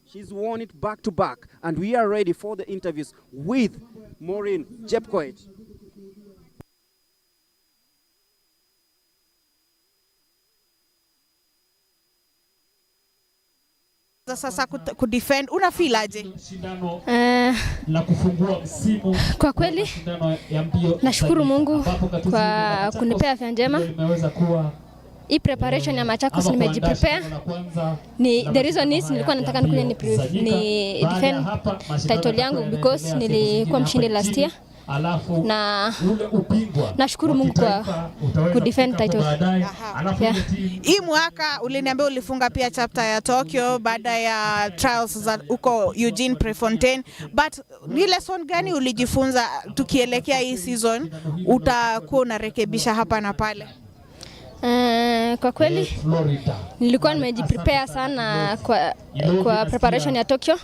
She's won it back-to-back. And we are ready for the interviews with Maureen Jepkoech. Sasa kudefend unafeel aje? Kwa kweli nashukuru Mungu kwa kunipea afya njema. Hii preparation ya Machakos nimejiprepare. The reason is nilikuwa nataka nikuje ni defend title yangu because nilikuwa mshindi last year. Na nashukuru Mungu kwa kudefend title. Hii mwaka uliniambia ulifunga pia chapter ya Tokyo baada ya trials za uko Eugene Prefontaine, but ni lesson gani ulijifunza tukielekea hii season utakuwa unarekebisha hapa na pale? Kwa kweli nilikuwa nimejiprepare sana kwa preparation ya Tokyo,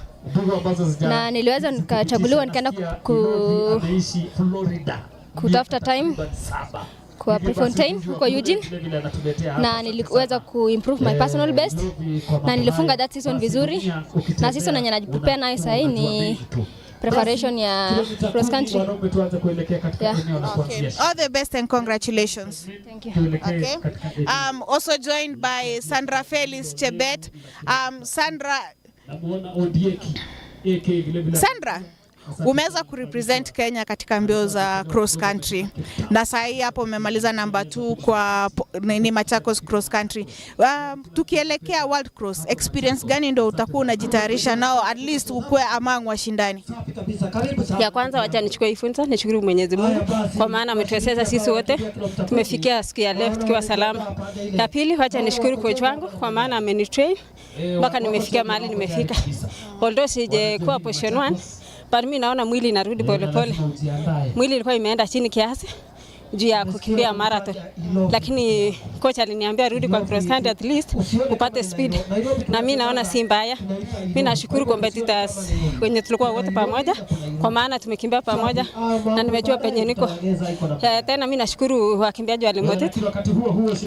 na niliweza nikachaguliwa nikaenda kutafuta time kwa Prefontaine kwa Eugene, na niliweza kuimprove my personal best na nilifunga that season vizuri, na season yenye najiprepare nayo sasa ni preparation ya cross country. Yeah. Okay. All the best and congratulations. Thank you. Okay. Also joined by Sandra Felix Chebet. Sandra, umeweza kurepresent Kenya katika mbio za cross country na sasa hii hapo umemaliza number 2 kwa ni Machakos cross country. Tukielekea world cross, experience gani ndio utakuwa unajitayarisha nao at least ukue among washindani? Ya kwanza wacha nichukue ifunza, nishukuru Mwenyezi Mungu kwa maana ametuwezesha sisi wote tumefikia siku ya leo tukiwa salama. Ya pili wacha nishukuru coach wangu kwa maana amenitrain mpaka nimefikia mahali nimefika. Although sije kuwa position 1, but mimi naona mwili inarudi pole pole. Mwili ilikuwa imeenda chini kiasi juu ya kukimbia marathon, lakini coach aliniambia rudi kwa cross country at least upate speed, na mimi naona si mbaya. Mimi nashukuru competitors wenye tulikuwa wote pamoja kwa maana tumekimbia pamoja na nimejua penye niko. Tena mimi nashukuru wakimbiaji wa Limotet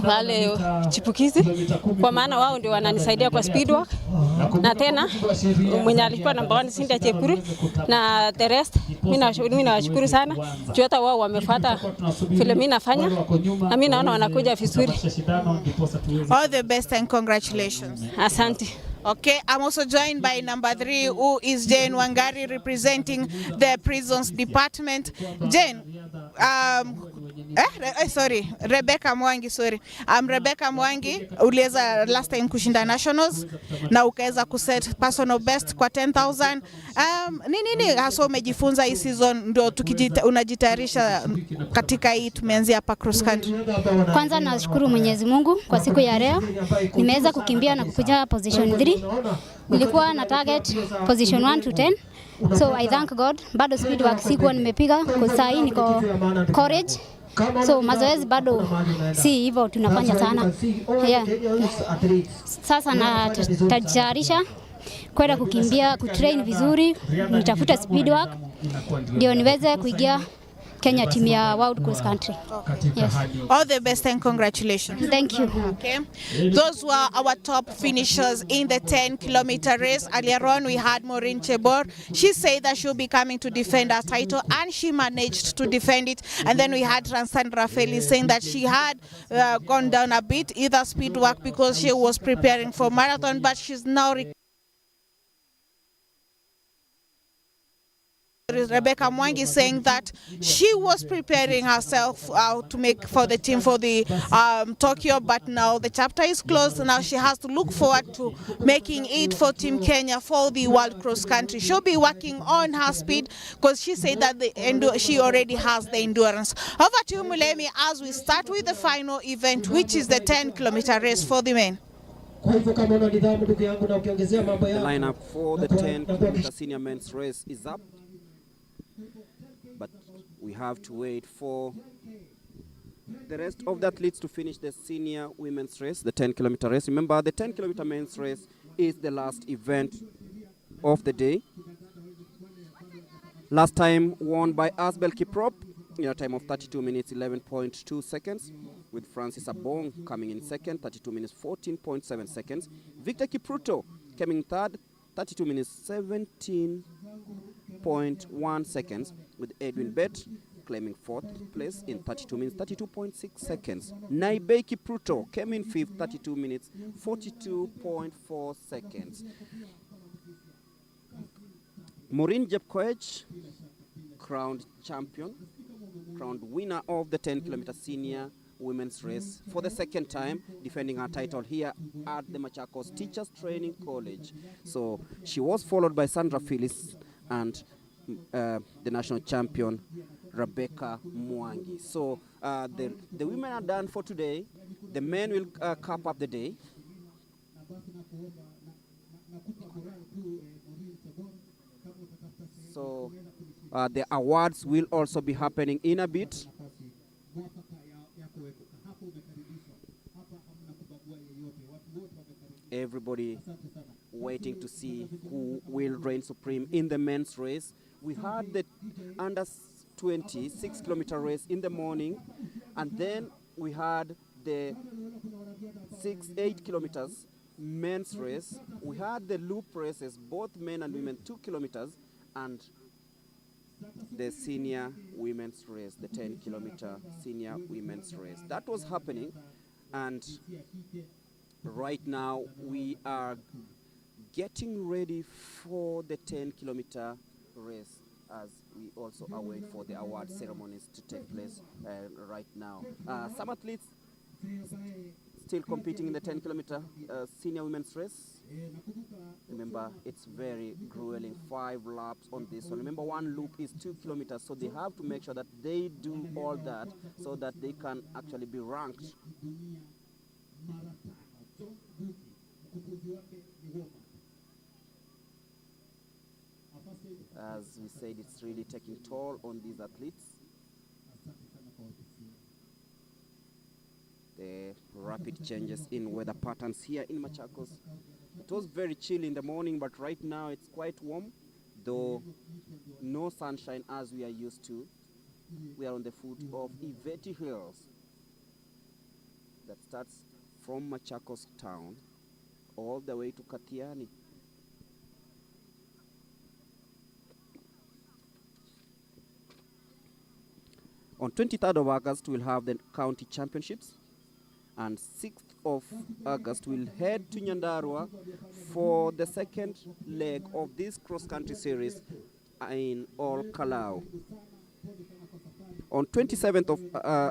wale chipukizi kwa maana wao ndio wananisaidia kwa speed work, na tena mwenye alikuwa namba 1 Cynthia Chepkuru na the rest mimi nawashukuru sana juu hata wao wamefuata vile mimi nafanya na mimi naona wanakuja vizuri. All the best and congratulations. Asante. Okay, I'm also joined by number 3 who is Jane Wangari representing the prisons department. Jane, Rebecca Mwangi, sorry. Rebecca Mwangi, uliweza last time kushinda nationals na ukaweza kuset personal best kwa 10,000. Nini hasa umejifunza hii season ndio unajitayarisha katika hii tumeanzia hapa cross country? Kwanza nashukuru Mwenyezi Mungu kwa siku ya leo. Nimeweza kukimbia na kukuja position 3. Nilikuwa na target position 1 to 10. So I thank God. Bado speed work sikuwa nimepiga kwa saa hii niko courage. So mazoezi bado si hivyo tunafanya sana. Yeah. Sasa natajarisha kwenda kukimbia, kutrain vizuri, nitafuta speed work ndio niweze kuingia Kenya team ya World Cross Country. Yes. All the best and congratulations. Thank you. Okay. Those were our top finishers in the 10-kilometer race. Earlier on, we had Maureen Chebor. She said that she'll be coming to defend her title, and she managed to defend it. And then we had Sandra Felix saying that she had gone down a bit, either speed work because she was preparing for marathon, but she's now Rebecca Mwangi, saying that she was preparing herself to make for the team for the Tokyo, but now the chapter is closed. Now she has to look forward to making it for Team Kenya for the World Cross Country. She'll be working on her speed because she said that she already has the endurance. Over to you, Mulemi, as we start with the final event, which is the 10-kilometer race for the men. The lineup for the 10-kilometer senior men's race is up, but we have to wait for the rest of the athletes to finish the senior women's race, the 10-kilometer race. Remember, the 10-kilometer men's race is the last event of the day. Last time won by Asbel Kiprop in a time of 32 minutes 11.2 seconds, with Francis Abong coming in second, 32 minutes 14.7 seconds. Victor Kipruto coming third, 32 minutes 17.1 seconds, with Edwin Bett claiming fourth place in 32 minutes 32.6 seconds. Naibei Kipruto came in fifth, 32 minutes 42.4 seconds. Maureen Jepkoech, crowned champion, crowned winner of the 10-kilometer senior women's race for the second time, defending her title here at the Machakos Teachers Training College. So she was followed by Sandra Phyllis and the national champion Rebecca Mwangi. So the women are done for today. The men will cap up the day. So the awards will also be happening in a bit. Everybody waiting to see who will reign supreme in the men's race. We had the under 20 6-kilometer race in the morning, and then we had the 8 kilometers men's race. We had the loop races, both men and women, 2 kilometers, and the senior women's race, the 10-kilometer senior women's race. That was happening, and right now we are getting ready for the 10-kilometer race, as we also await for the award ceremonies to take place right now. Some athletes still competing in the 10-kilometer senior women's race. Remember, it's very grueling, 5 laps on this one. Remember, one loop is 2 kilometers, so they have to make sure that they do all that so that they can actually be ranked. As we said, it's really taking toll on these athletes. The rapid changes in weather patterns here in Machakos. It was very chilly in the morning, but right now it's quite warm, though no sunshine as we are used to. We are on the foot of Iveti Hills that starts from Machakos town all the way to Katiani. On 23rd of August, we'll have the county championships, and 6th of August, we'll head to Nyandarua for the second leg of this cross-country series in Ol Kalau. On 27th of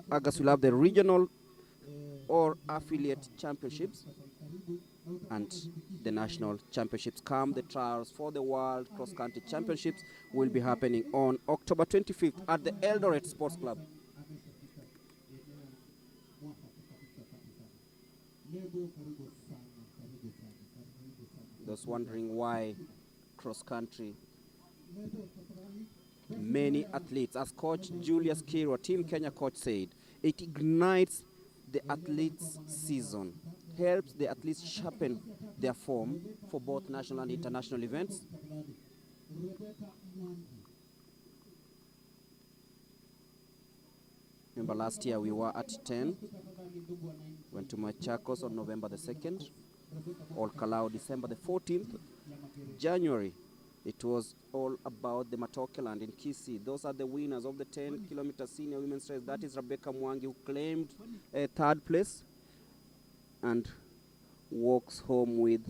August, we'll have the regional or affiliate championships, and the national championships come. The trials for the World Cross-Country Championships will be happening on October 25th at the Eldoret Sports Club. Those wondering why cross-country, many athletes, as Coach Julius Kirwa, Team Kenya coach, said, it ignites the athletes' season, helps the athletes sharpen their form for both national and international events. Remember, last year we were at 10, went to Machakos on November the 2nd, Ol Kalau December the 14th, January. It was all about the Matokeland in Kisii. Those are the winners of the 10-kilometer senior women's race. That is Rebecca Mwangi, who claimed a 3rd place and walks home with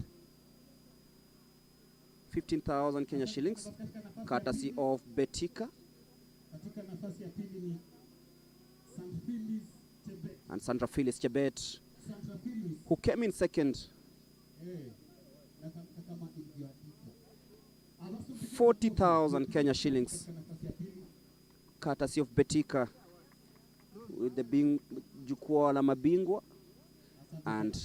15,000 Kenya shillings, courtesy of Betika. And Sandra Phyllis Chebet, who came in second. 40,000 Kenya shillings, courtesy of Betika, with the jukwaa la mabingwa. And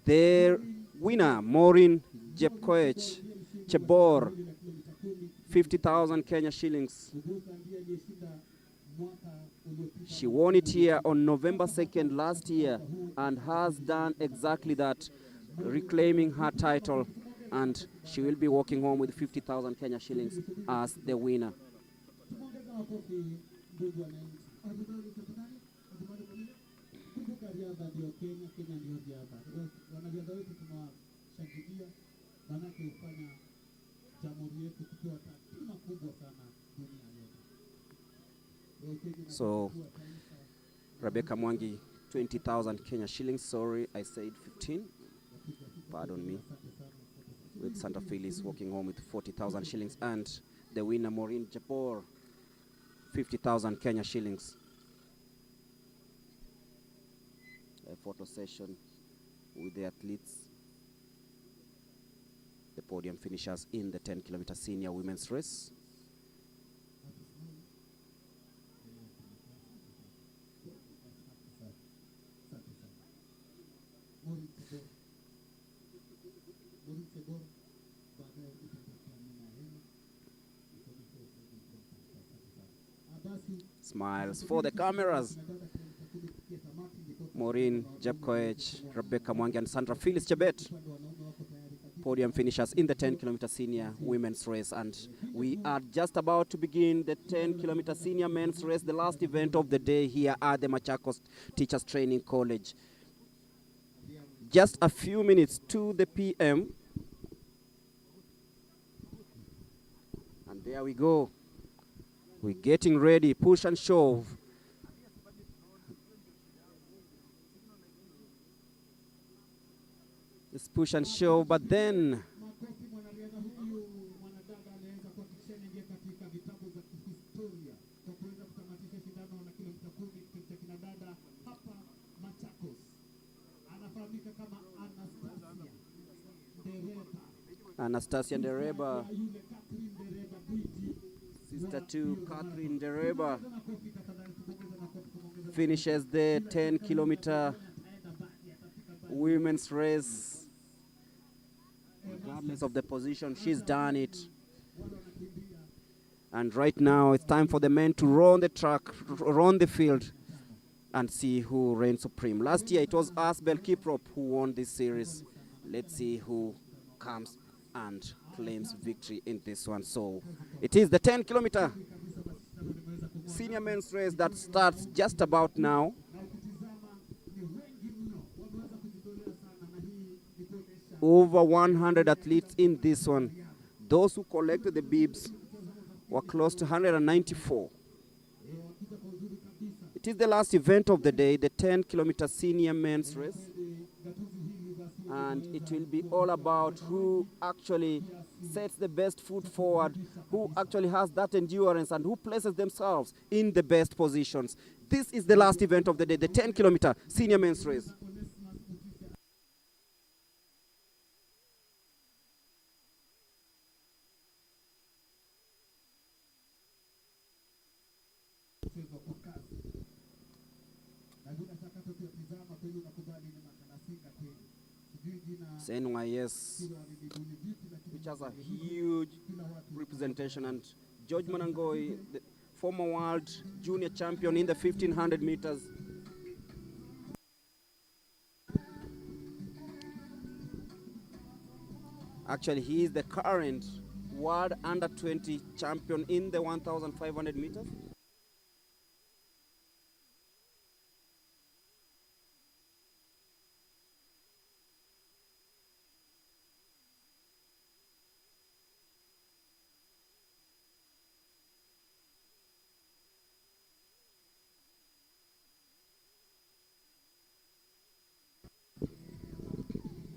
their winner, Maureen Jepkoech Chebor, 50,000 Kenya shillings. She won it here on November 2nd last year and has done exactly that, reclaiming her title, and she will be walking home with 50,000 Kenya shillings as the winner. So Rebecca Mwangi, 20,000 Kenya shillings. Sorry, I said 15. Pardon me. With Santa Phyllis walking home with 40,000 shillings, and the winner Maureen Japor, 50,000 Kenya shillings. A photo session with the athletes, the podium finishers in the 10-kilometer senior women's race. Smiles for the cameras. Maureen Jepkoech, Rebecca Mwangi, and Sandra Phyllis Chebet, podium finishers in the 10-kilometer senior women's race. And we are just about to begin the 10-kilometer senior men's race, the last event of the day here at the Machakos Teachers Training College. Just a few minutes to the PM. And there we go. We're getting ready, push and shove. It's push and shove, but then Anastasia Ndereba, sister to Catherine Ndereba, finishes the 10-kilometer women's race. Regardless of the position, she's done it. And right now, it's time for the men to run the track, run the field, and see who reigns supreme. Last year, it was Asbel Kiprop who won this series. Let's see who comes and claims victory in this one. So it is the 10-kilometer senior men's race that starts just about now. Over 100 athletes in this one. Those who collected the bibs were close to 194. It is the last event of the day, the 10-kilometer senior men's race. And it will be all about who actually sets the best foot forward, who actually has that endurance, and who places themselves in the best positions. This is the last event of the day, the 10-kilometer senior men's race. NYS, which has a huge representation, and George Manangoi, the former world junior champion in the 1500 meters. Actually, he is the current world under-20 champion in the 1500 meters.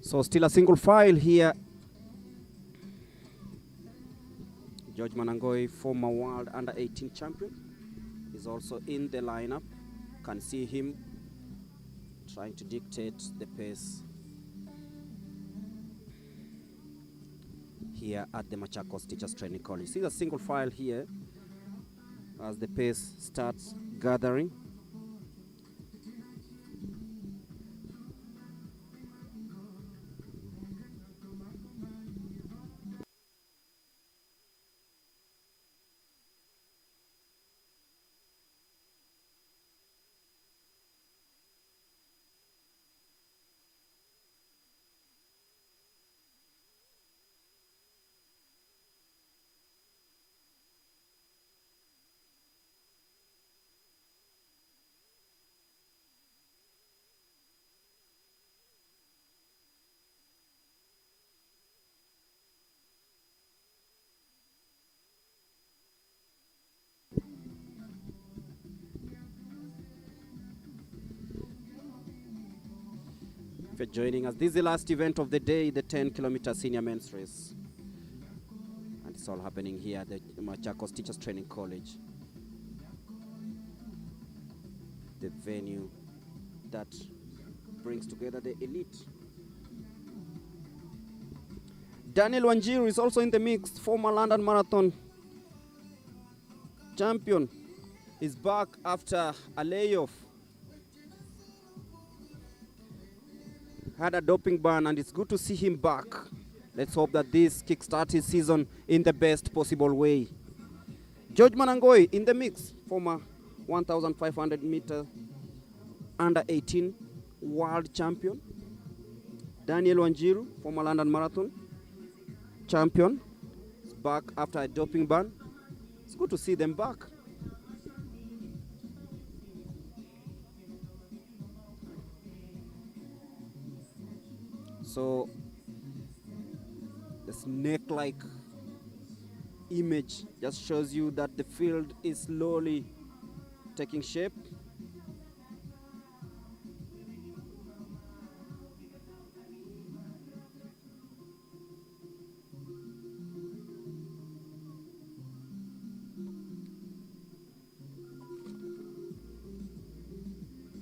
So still a single file here. George Manangoi, former world under 18 champion, is also in the lineup. Can see him trying to dictate the pace here at the Machakos Teachers Training College. See the single file here as the pace starts gathering. If you're joining us, this is the last event of the day, the 10-kilometer senior men's race. And it's all happening here at the Machakos Teachers Training College. The venue that brings together the elite. Daniel Wanjiru is also in the mix, former London Marathon champion. Is back after a layoff. Had a doping ban, and it's good to see him back. Let's hope that this kickstarts his season in the best possible way. George Manangoi in the mix, former 1,500 meter under 18 world champion. Daniel Wanjiru, former London Marathon champion, is back after a doping ban. It's good to see them back. So the snake-like image just shows you that the field is slowly taking shape.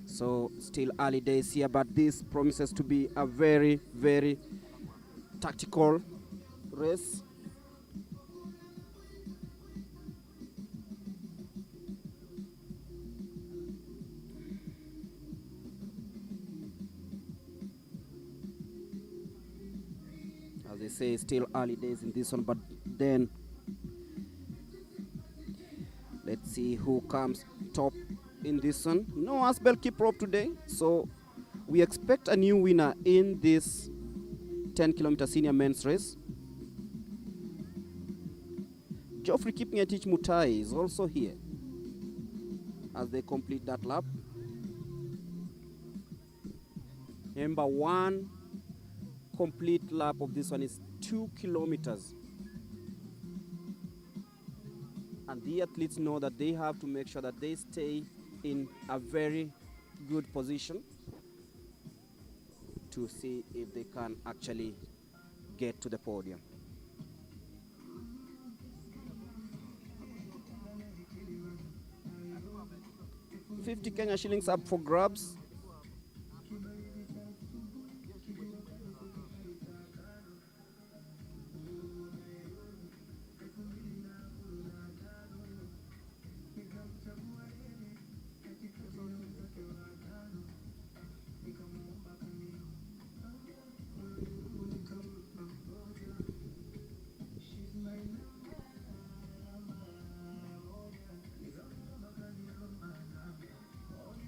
So still early days here, but this promises to be a very, very tactical race. As they say, still early days in this one, but then let's see who comes top in this one. No Asbel keep rope today, so we expect a new winner in this 10-kilometer senior men's race. Geoffrey Kipngetich Mutai is also here as they complete that lap. Remember, one complete lap of this one is 2 kilometers. And the athletes know that they have to make sure that they stay in a very good position to see if they can actually get to the podium. $50 Kenya shillings up for grabs.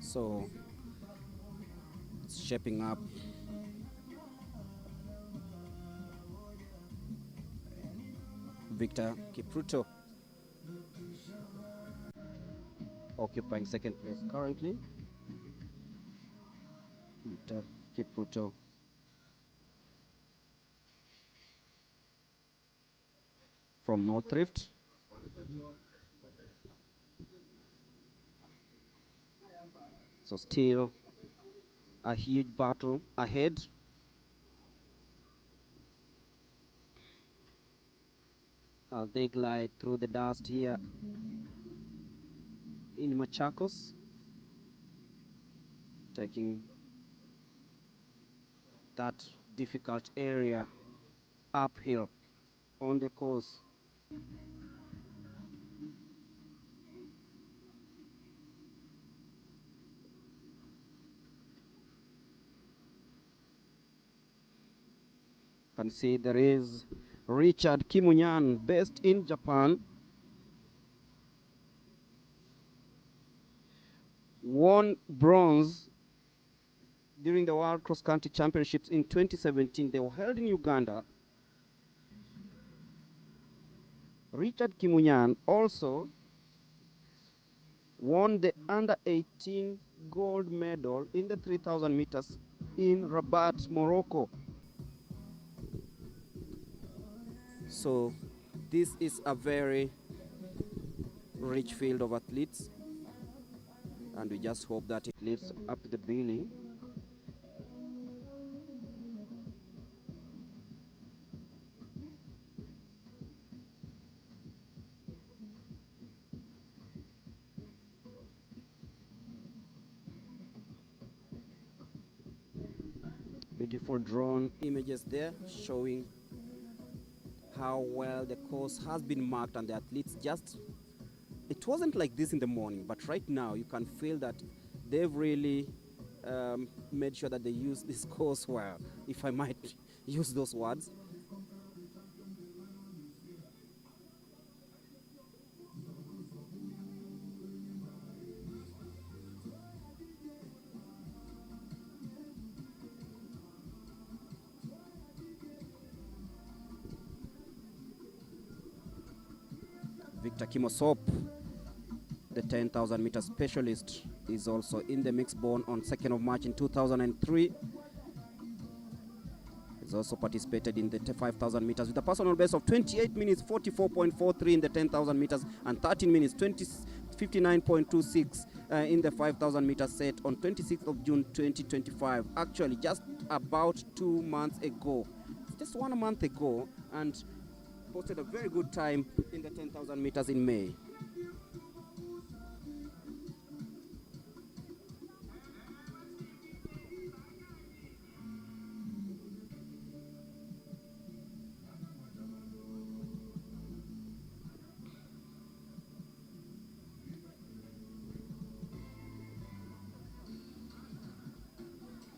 So it's shaping up. Victor Kipruto occupying second place currently. Victor Kipruto from North Rift. So still a huge battle ahead. as they glide through the dust here in Machakos, taking that difficult area uphill on the course. You can see there is Richard Kimunyan, based in Japan. Won bronze during the World Cross Country Championships in 2017. They were held in Uganda. Richard Kimunyan also won the under-18 gold medal in the 3,000 meters in Rabat, Morocco. So this is a very rich field of athletes, and we just hope that it lives up to the billing. Beautiful drone images there showing how well the course has been marked, and the athletes just, it wasn't like this in the morning, but right now you can feel that they've really made sure that they use this course well, if I might use those words. Victor Kimosop, the 10,000 meter specialist, is also in the mix, born on 2nd of March in 2003. He's also participated in the 5,000 meters with a personal best of 28 minutes 44.43 in the 10,000 meters and 13 minutes 59.26 in the 5,000 meter set on 26th of June 2025. Actually, just about 2 months ago, just 1 month ago, and posted a very good time in the 10,000 meters in May.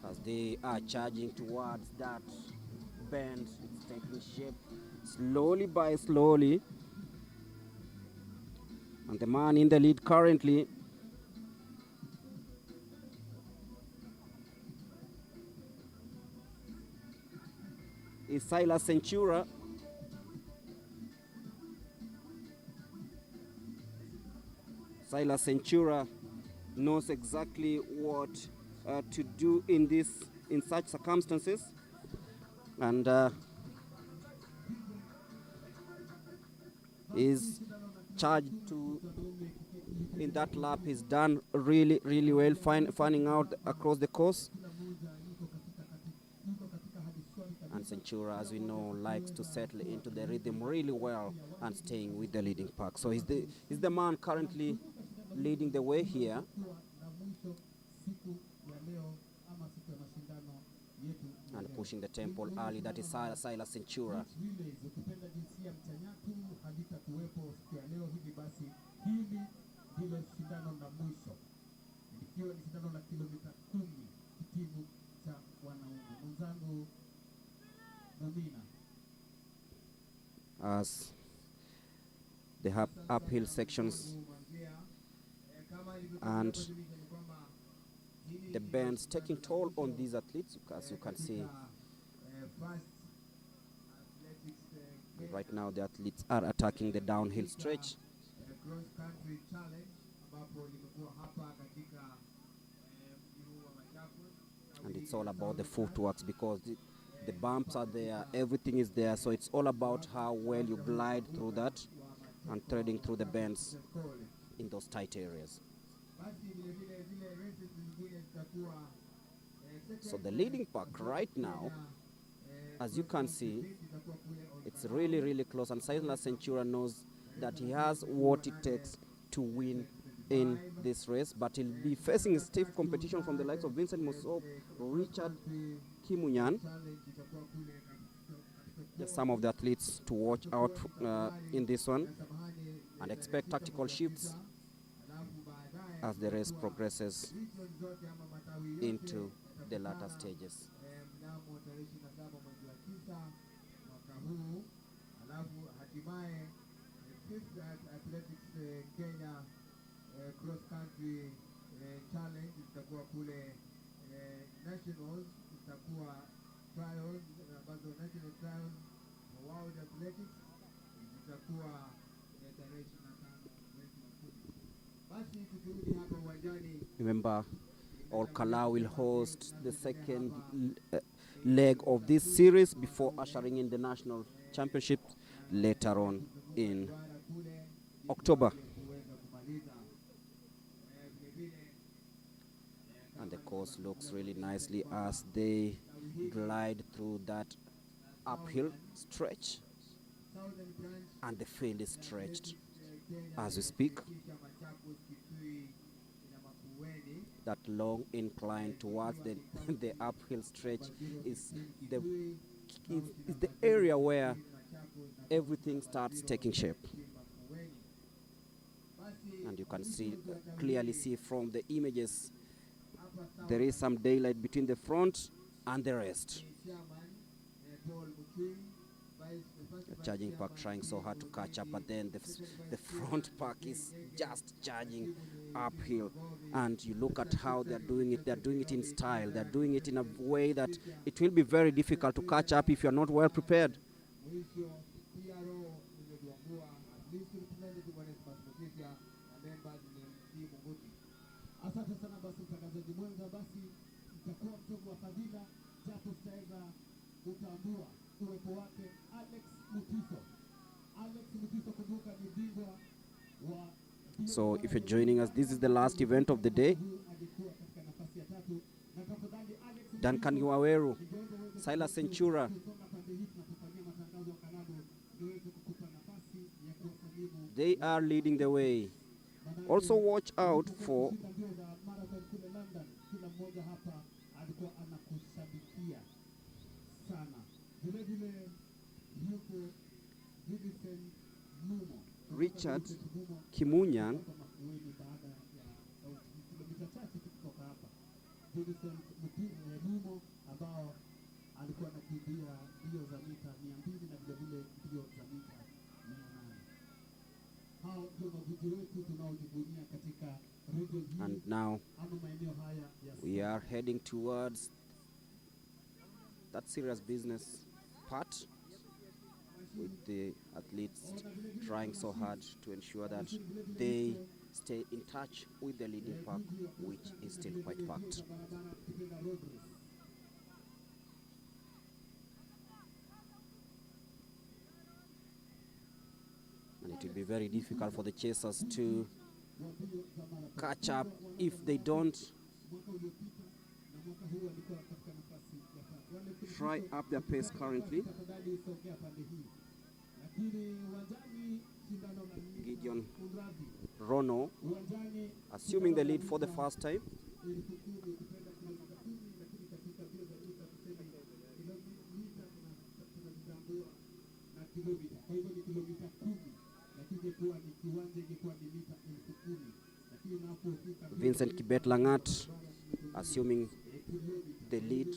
As they are charging towards that bend, it's taking shape slowly by slowly, and the man in the lead currently is Silas Centura. Silas Centura knows exactly what to do in such circumstances, and is charged to, in that lap, he's done really well, finding out across the course. And Centura, as we know, likes to settle into the rhythm really well and staying with the leading pack. So he's the man currently leading the way here. And pushing the tempo early, that is Silas Centura. As the uphill sections and the bends taking toll on these athletes, as you can see. Right now the athletes are attacking the downhill stretch. And it's all about the footworks, because the bumps are there, everything is there, so it's all about how well you glide through that and threading through the bends in those tight areas. So the leading pack right now As you can see, it's really, really close, and Silas Centura knows that he has what it takes to win in this race, but he'll be facing stiff competition from the likes of Vincent Mosop, Richard Kimunyan. Just some of the athletes to watch out in this one, and expect tactical shifts as the race progresses into the latter stages. Kenya cross country challenge itakuwa kule nationals, itakuwa trials ambazo national trials for world athletics itakuwa tarehe 25 mwezi wa 10. Basi tukirudi hapa uwanjani, remember Olkalau will host the second leg of this series before ushering in the national championship later on in October. And the course looks really nicely as they glide through that uphill stretch, and the field is stretched as we speak. That long incline towards the uphill stretch is the area where everything starts taking shape. And you can clearly see from the images there is some daylight between the front and the rest. The charging pack trying so hard to catch up, but then the front pack is just charging uphill. And you look at how they're doing it in style. They're doing it in a way that it will be very difficult to catch up if you're not well prepared. Asante sana basi mtangazaji mwenza, basi itakuwa mtogo wa fadhila japo sitaweza kutambua uwepo wake Alex Mutiso. Alex Mutiso kumbuka ni bingwa wa So if you're joining us, this is the last event of the day. Duncan Iwaweru, Silas Centura, they are leading the way. Also watch out for Richard Kimunyan, ambao alikuwa anakimbia mbio za mita 200 na vile vile mbio za mita 800. Hao ndio mabudi wetu tunaojivunia katika region hii. And now ama maeneo haya ya we are heading towards that serious business part, with the athletes trying so hard to ensure that they stay in touch with the leading pack, which is still quite packed. And it will be very difficult for the chasers to catch up if they don't try up their pace currently. Gideon Rono assuming the lead for the first time. Vincent Kibet Langat assuming the lead.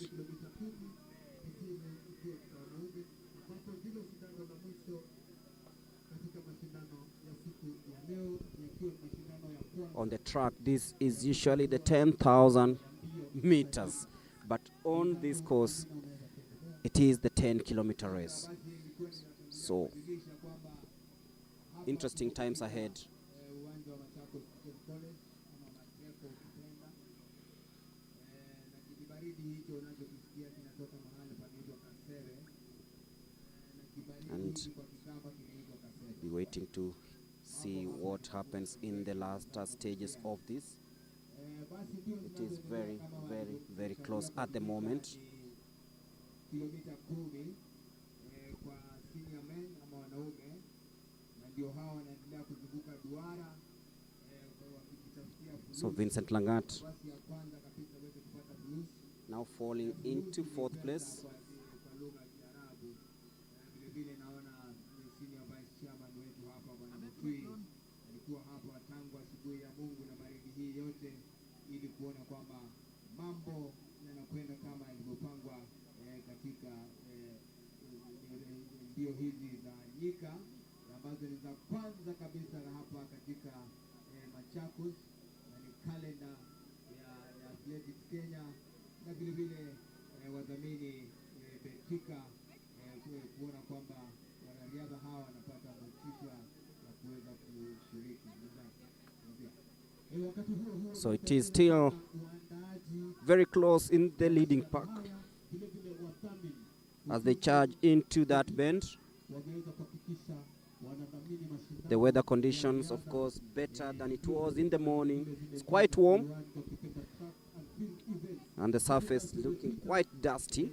On the track, this is usually the 10,000 meters, but on this course, it is the 10-kilometer race. So, interesting times ahead. And be waiting to see what happens in the last stages of this. It is very, very, very close at the moment. kilomita 10 kwa senior men ama wanaume, na ndio hao wanaendelea kuzunguka duara wakitafutia. So Vincent Langat now falling into 4th place. Vile naona senior vice chairman wetu hapa bwana Mtui alikuwa hapa tangu asubuhi ya Mungu na baridi hii yote, ili kuona kwamba mambo yanakwenda kama yalivyopangwa katika mbio hizi za nyika ambazo ni za kwanza kabisa na hapa katika Machakos, na ni kalenda ya Athletics Kenya, na vile vile wadhamini Betika kuona kwamba wanariadha hawa wanapata motisha ya kuweza kushiriki. So it is still very close in the leading pack as they charge into that bend. The weather conditions, of course, better than it was in the morning. It's quite warm and the surface looking quite dusty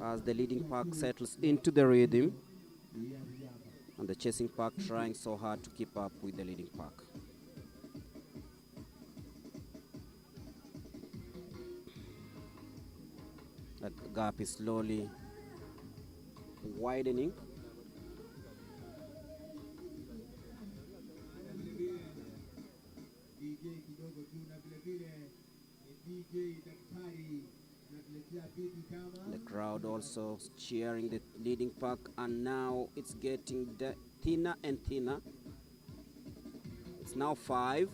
as the leading pack settles into the rhythm, and the chasing pack trying so hard to keep up with the leading pack. That gap is slowly widening. The crowd also cheering the leading pack, and now it's getting thinner and thinner. It's now 5.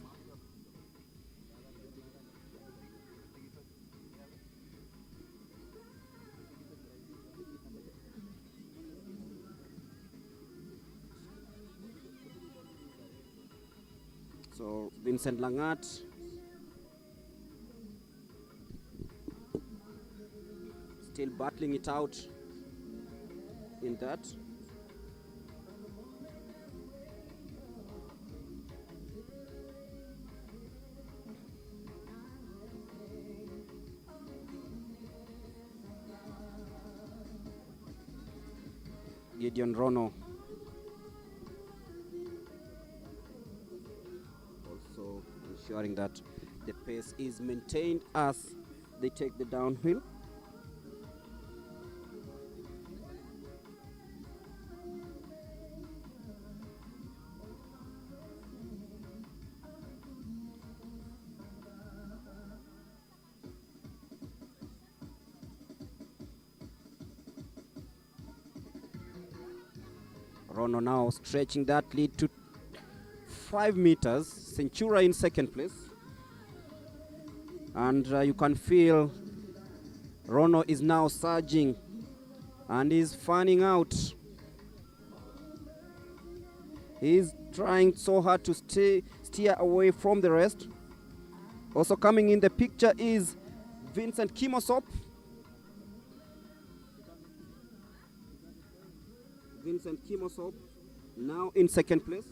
So Vincent Langat still battling it out in that. Gideon Rono also ensuring that the pace is maintained as they take the downhill. Rono now stretching that lead to 5 meters. Centura in second place. And you can feel Rono is now surging and is fanning out. He's trying so hard to steer away from the rest. Also coming in the picture is Vincent Kimosop. Vincent Kimosop now in second place.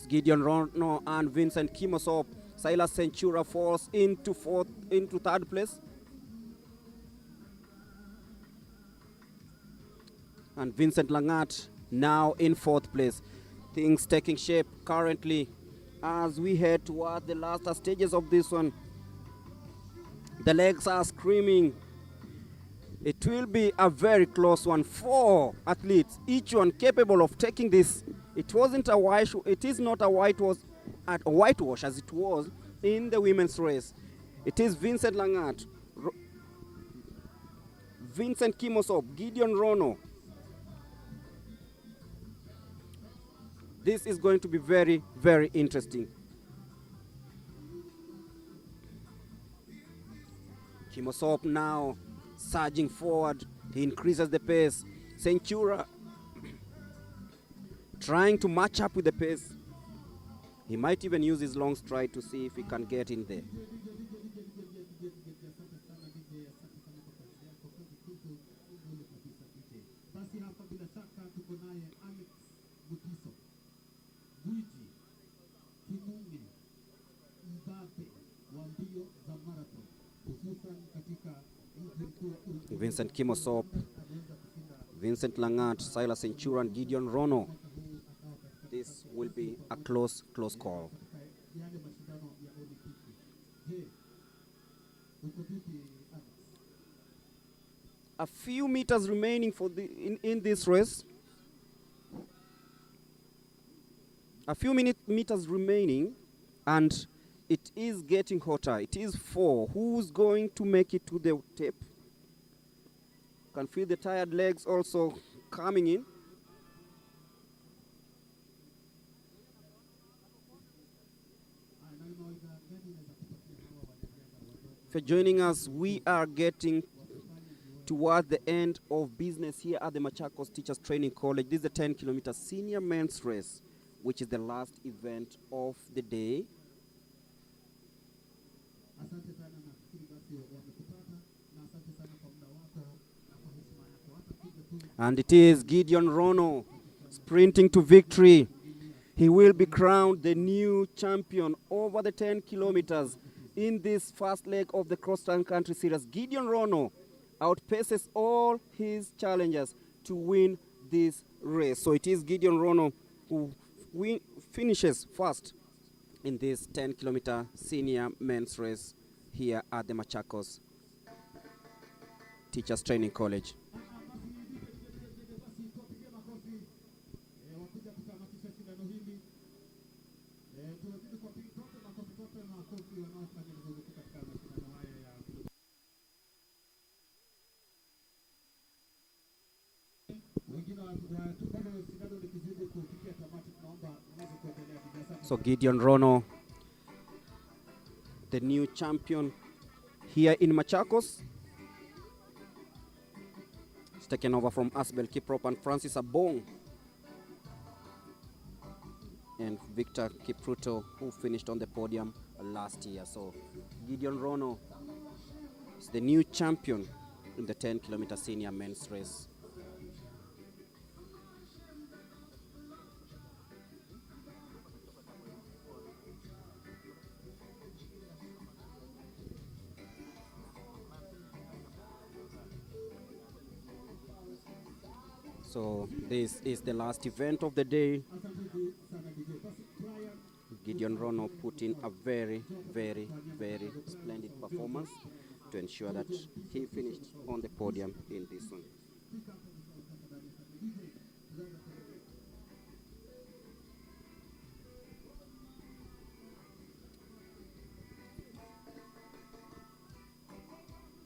Gideon Rono and Vincent Kimosop. Silas Centura falls into third place. And Vincent Langat now in fourth place. Things taking shape currently as we head toward the last stages of this one. The legs are screaming. It will be a very close one. 4 athletes, each one capable of taking this. It wasn't a white. It is not a whitewash as it was in the women's race. It is Vincent Langat, Vincent Kimosop, Gideon Rono. This is going to be very, very interesting. Kimosop now surging forward. He increases the pace. Centura trying to match up with the pace. He might even use his long stride to see if he can get in there. Vincent Kimosop, Vincent Langat, Silas Enchura, and Gideon Rono. This will be a close call. A few meters remaining for in this race. A few meters remaining, and it is getting hotter. It is 4. Who's going to make it to the tape? Can feel the tired legs also coming in. If you're joining us, we are getting toward the end of business here at the Machakos Teachers Training College. This is the 10-kilometer senior men's race, which is the last event of the day. And it is Gideon Rono sprinting to victory. He will be crowned the new champion over the 10 kilometers in this first leg of the cross-country series. Gideon Rono outpaces all his challengers to win this race. So it is Gideon Rono who finishes first in this 10-kilometer senior men's race here at the Machakos Teachers Training College. So Gideon Rono, the new champion here in Machakos, is taken over from Asbel Kiprop and Francis Abong, and Victor Kipruto, who finished on the podium last year. So Gideon Rono is the new champion in the 10-kilometer senior men's race. So this is the last event of the day. Gideon Rono put in a very, very, very splendid performance to ensure that he finished on the podium in this one.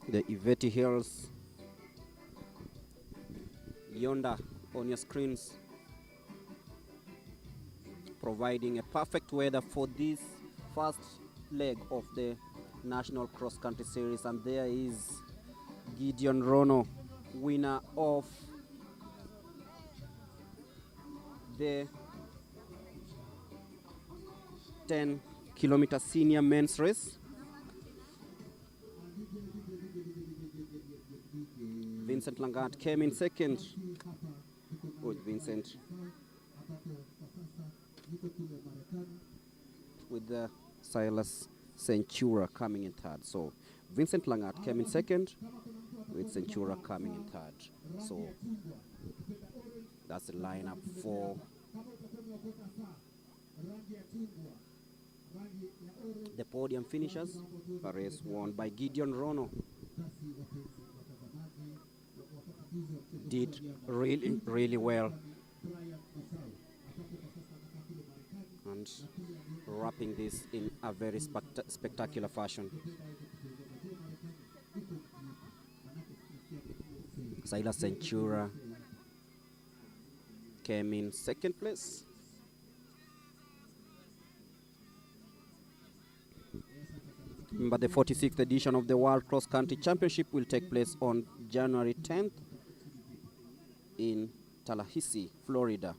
The Iveti Hills yonder on your screens, providing a perfect weather for this first leg of the National Cross Country Series. And there is Gideon Rono, winner of the 10-kilometer senior men's race. Vincent Langat came in second. Good Vincent. With Silas Centura coming in third. So Vincent Langat came in second, with Centura coming in third. So that's the lineup for the podium finishers. A race won by Gideon Rono. Did really, really well, and wrapping this in a very spectacular fashion. Silas Centura came in second place. But the 46th edition of the World Cross Country Championship will take place on January 10th in Tallahassee, Florida,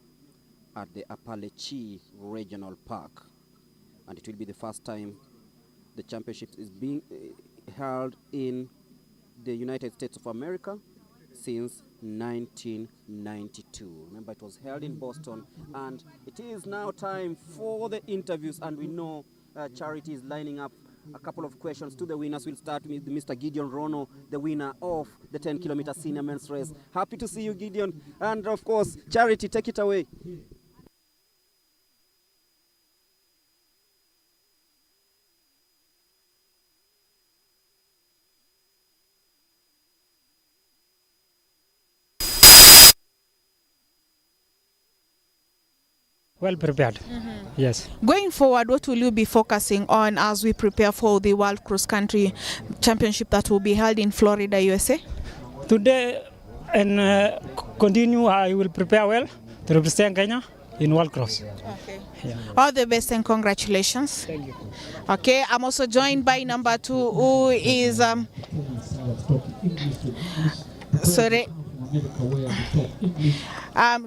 at the Apalachee Regional Park. and it will be the first time the championship is being held in the United States of America since 1992. Remember, it was held in Boston, and it is now time for the interviews, and we know Charity is lining up a couple of questions to the winners. We'll start with Mr. Gideon Rono, the winner of the 10-kilometer senior men's race. Happy to see you, Gideon. And of course, Charity, take it away. Well prepared. Yes. Going forward, what will you be focusing on as we prepare for the World Cross Country Championship that will be held in Florida, USA? Today and continue, I will prepare well to represent Kenya in World Cross. Okay. Yeah. All the best and congratulations. Thank you. Okay, I'm also joined by number 2, who is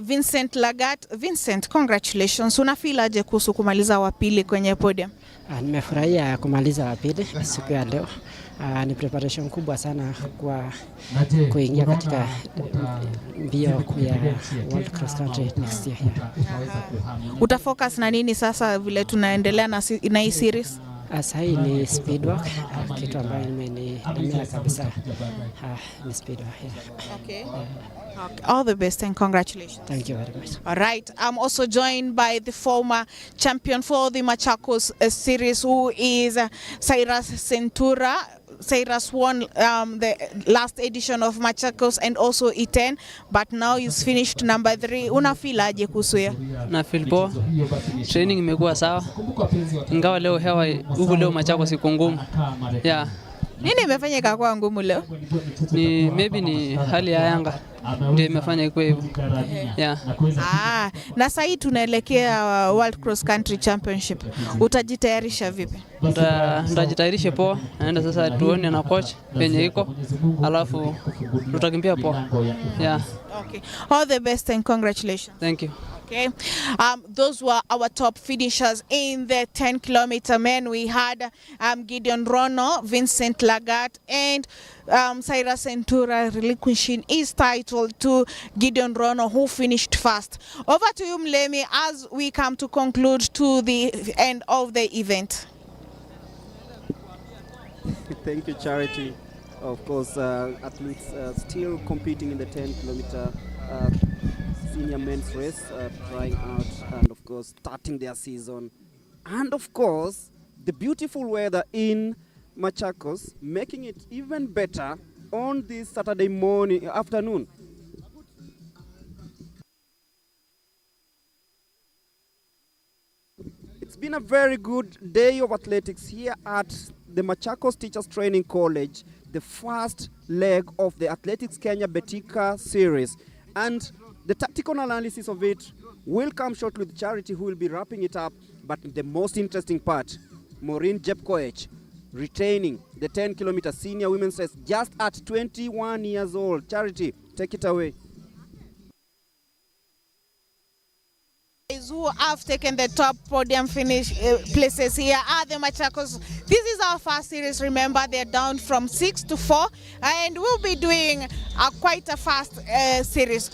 Vincent Lagat. Vincent, congratulations. Unafeel aje kuhusu kumaliza wa pili kwenye podium? Nimefurahia kumaliza wa pili siku ya leo. Ni preparation kubwa sana kwa kuingia katika mbio ya World Cross Country next year. Utafocus na nini sasa vile tunaendelea na hii series? Sasa hii ni speed work, kitu ambayo nimenia kabisa. Ni speed work. Okay. All the best and congratulations. Thank you very much. All right. I'm also joined by the former champion for the Machakos series, who is Cyrus Centura. Cyrus won the last edition of Machakos and also E10, but now he's finished number 3. Unafeel aje kuhusu hiyo? Na feel poa. Training imekuwa sawa. Ingawa leo hewa huko leo Machakos iko ngumu. Yeah. Nini imefanya ikakuwa ngumu leo? Maybe ni hali ya anga ndio imefanya ikuwe hivyo. Yeah. Na sasa tunaelekea World Cross Country Championship. Utajitayarisha vipi? Nitajitayarisha poa. Naenda sasa tuone na coach penye iko. Alafu tutakimbia poa. Yeah. Okay. All the best and congratulations. Thank you. Okay, those were our top finishers in the 10-kilometer men. We had Gideon Rono, Vincent Lagat, and Cyrus Centura relinquishing his title to Gideon Rono, who finished first. Over to you, Mlemi, as we come to conclude to the end of the event. Thank you, Charity. Of course, athletes still competing in the 10-kilometer senior men's race, trying out and of course starting their season, and of course the beautiful weather in Machakos making it even better on this Saturday afternoon. It's been a very good day of athletics here at the Machakos Teachers Training College, the first leg of the Athletics Kenya Betika series, and the tactical analysis of it will come shortly with Charity, who will be wrapping it up. But the most interesting part, Maureen Jepkoech retaining the 10-kilometer senior women's race just at 21 years old. Charity, take it away. Who have taken the top podium places here are the Machakos. This is our first series. Remember, they're down from 6 to 4, and we'll be doing quite a fast series.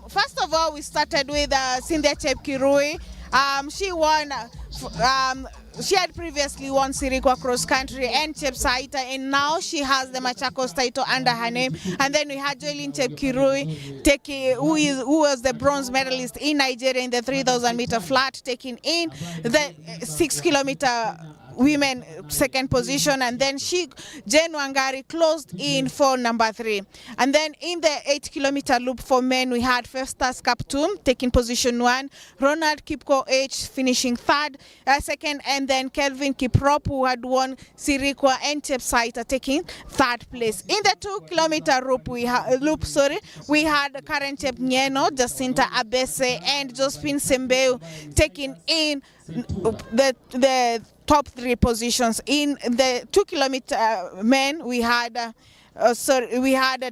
First of all, we started with Cynthia Chepkirui. She won. She had previously won Sirikwa Cross Country and Chepsaita, and now she has the Machakos title under her name. And then we had Joylin Chepkirui, who was the bronze medalist in Nigeria in the 3,000 meter flat, taking in the 6-kilometer women second position, and then Jane Wangari closed in for number 3. And then in the 8-kilometer loop for men, we had Festus Kaptum taking position 1, Ronald Kipko H finishing second, and then Kelvin Kiprop, who had won Sirikwa and Chepsaita, taking 3rd place. In the 2-kilometer loop, we had Karen Chepnyeno, Jacinta Abese, and Josephine Sembeu taking in the top 3 positions. In the 2-kilometer men, we had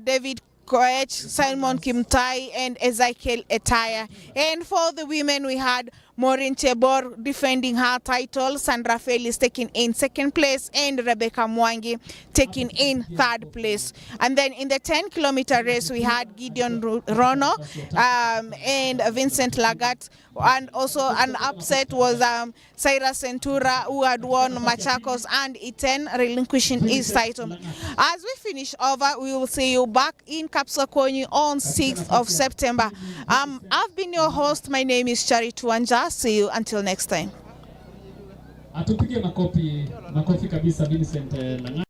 David Koech, Simon Kimtai, and Ezekiel Etaya. And for the women, we had Maureen Chebor defending her title. Sandra Fail is taking in second place, and Rebecca Mwangi taking in third place. And then in the 10-kilometer race, we had Gideon Rono and Vincent Lagat. And also an upset was Cyrus Centura, who had won Machakos and Iten, relinquishing his title. As we finish over, we will see you back in Kapsakoni on 6th of September. I've been your host. My name is Charity Wanja. See you until next time. Atupige makofi kabisa Vincent Lang'at.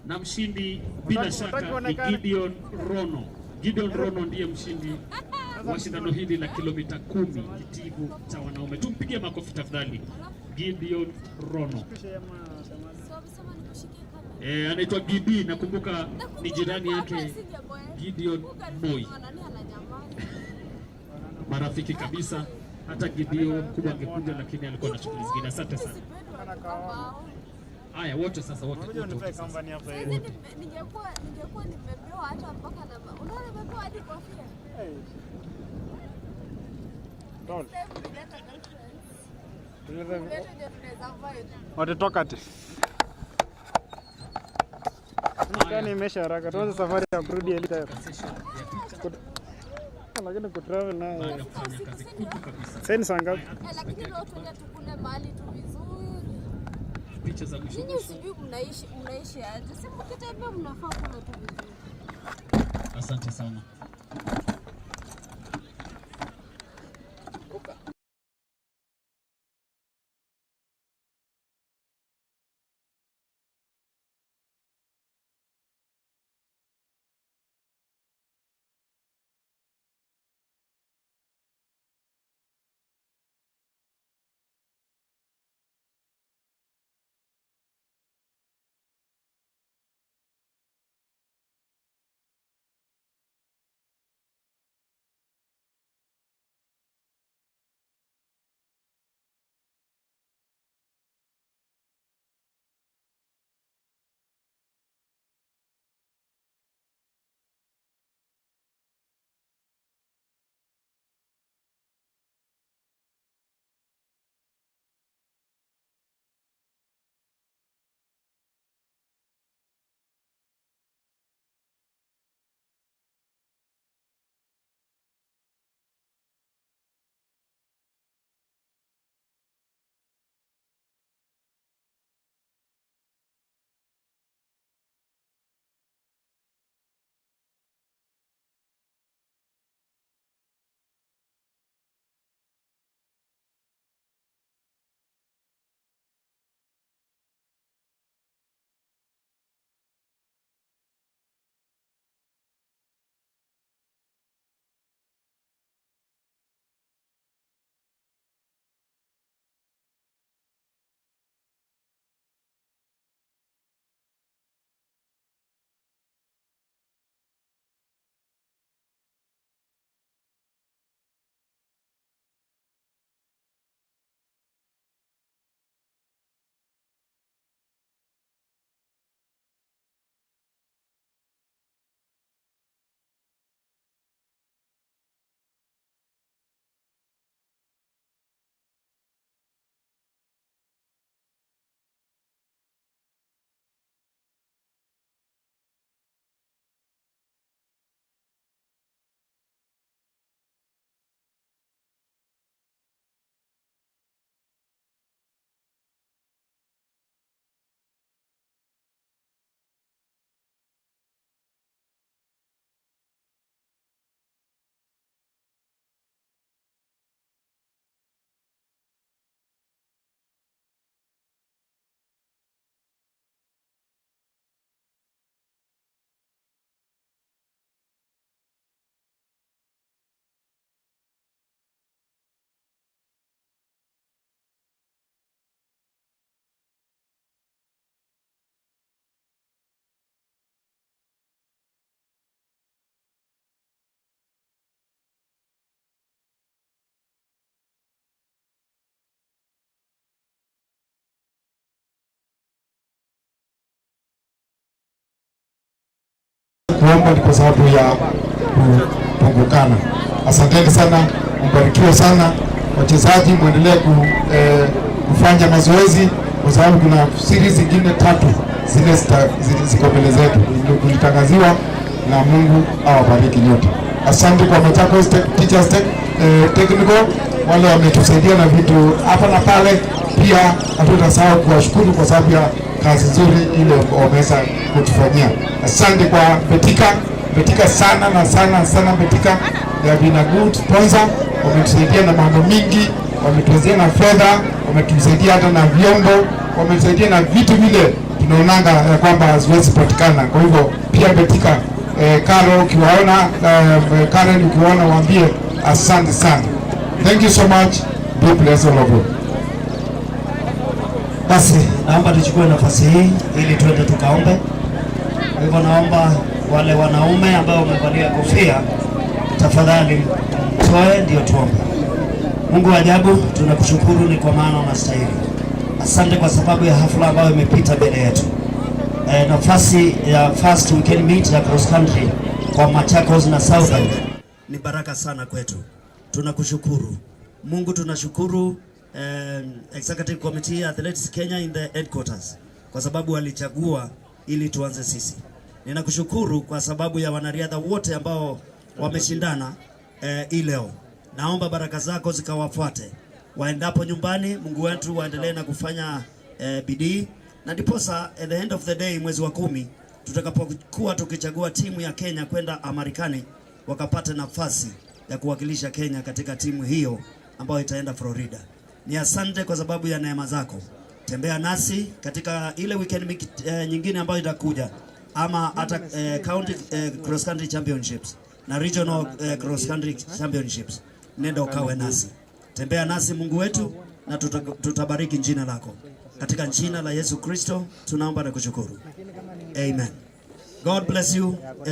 Na mshindi bila shaka ni Gideon Rono. Gideon Rono ndiye mshindi wa shindano hili la kilomita 10 kitivu cha wanaume. Tumpigie makofi tafadhali. Gideon Rono. Anaitwa Gidi, nakumbuka ni jirani yake Gideon Boy. Marafiki kabisa, hata Gideon kubwa angekuja lakini alikuwa na shughuli zingine. Asante sana. Haya wote sasa wote. Ningekuwa nimepewa hata mpaka na unaona nimepewa hadi kofia. Watatoka ati. Mkani imesha haraka. Tuanze safari ya kurudi Elita. Lakini kutravel na sasa saa ngapi? Lakini leo tuende tukule mahali tu vizuri. Picha za mwisho. Ninyi sijui mnaishi aje. Si mkitembea mnafaa kula tu vizuri. Asante sana. kuomba ni kwa sababu ya kupungukana. Asanteni sana, mbarikiwe sana wachezaji, muendelee kufanya mazoezi kwa sababu kuna series zingine 3 zile ziko mbele zetu kulitangaziwa, na Mungu awabariki nyote. Asante kwa Machakos Teachers Technical, wale wametusaidia na vitu hapa na pale. Pia hatutasahau kuwashukuru kwa sababu ya kazi nzuri ile wameweza kutufanyia. Asante kwa Betika sana na sana Betika. They have been a good sponsor. Wametusaidia na mambo mingi, wametusaidia na fedha, wametusaidia hata na vyombo, wametusaidia na vitu vile tunaonanga ya kwamba haziwezi patikana. Kwa hivyo pia Betika, Karo ukiwaona, Karen ukiwaona, waambie asante sana. Thank you so much. Be blessed all of you. Basi naomba tuchukue nafasi hii ili tuende tukaombe. Kwa hivyo naomba wale wanaume ambao wamevalia kofia, tafadhali toe ndio tuombe. Mungu wa ajabu, tunakushukuru ni kwa maana unastahili. Asante kwa sababu ya hafla ambayo imepita mbele yetu. Nafasi ya first weekend meet ya cross country kwa Machakos na Southern ni baraka sana kwetu. Tunakushukuru Mungu, tunashukuru Executive Committee Athletics Kenya in the headquarters kwa sababu walichagua ili tuanze sisi. Ninakushukuru kwa sababu ya wanariadha wote ambao wameshindana hii leo. Naomba baraka zako zikawafuate waendapo nyumbani. Mungu wetu waendelee na kufanya bidii, na ndiposa at the end of the day mwezi wa 10 tutakapokuwa tukichagua timu ya Kenya kwenda Marekani, wakapata nafasi ya kuwakilisha Kenya katika timu hiyo ambayo itaenda Florida. Ni asante kwa sababu ya neema zako. Tembea nasi katika ile weekend nyingine ambayo itakuja, ama hata county cross country championships na regional cross country championships. Nenda ukawe nasi, tembea nasi Mungu wetu, na tutabariki jina lako katika jina la Yesu Kristo tunaomba na kushukuru. Amen. God bless you.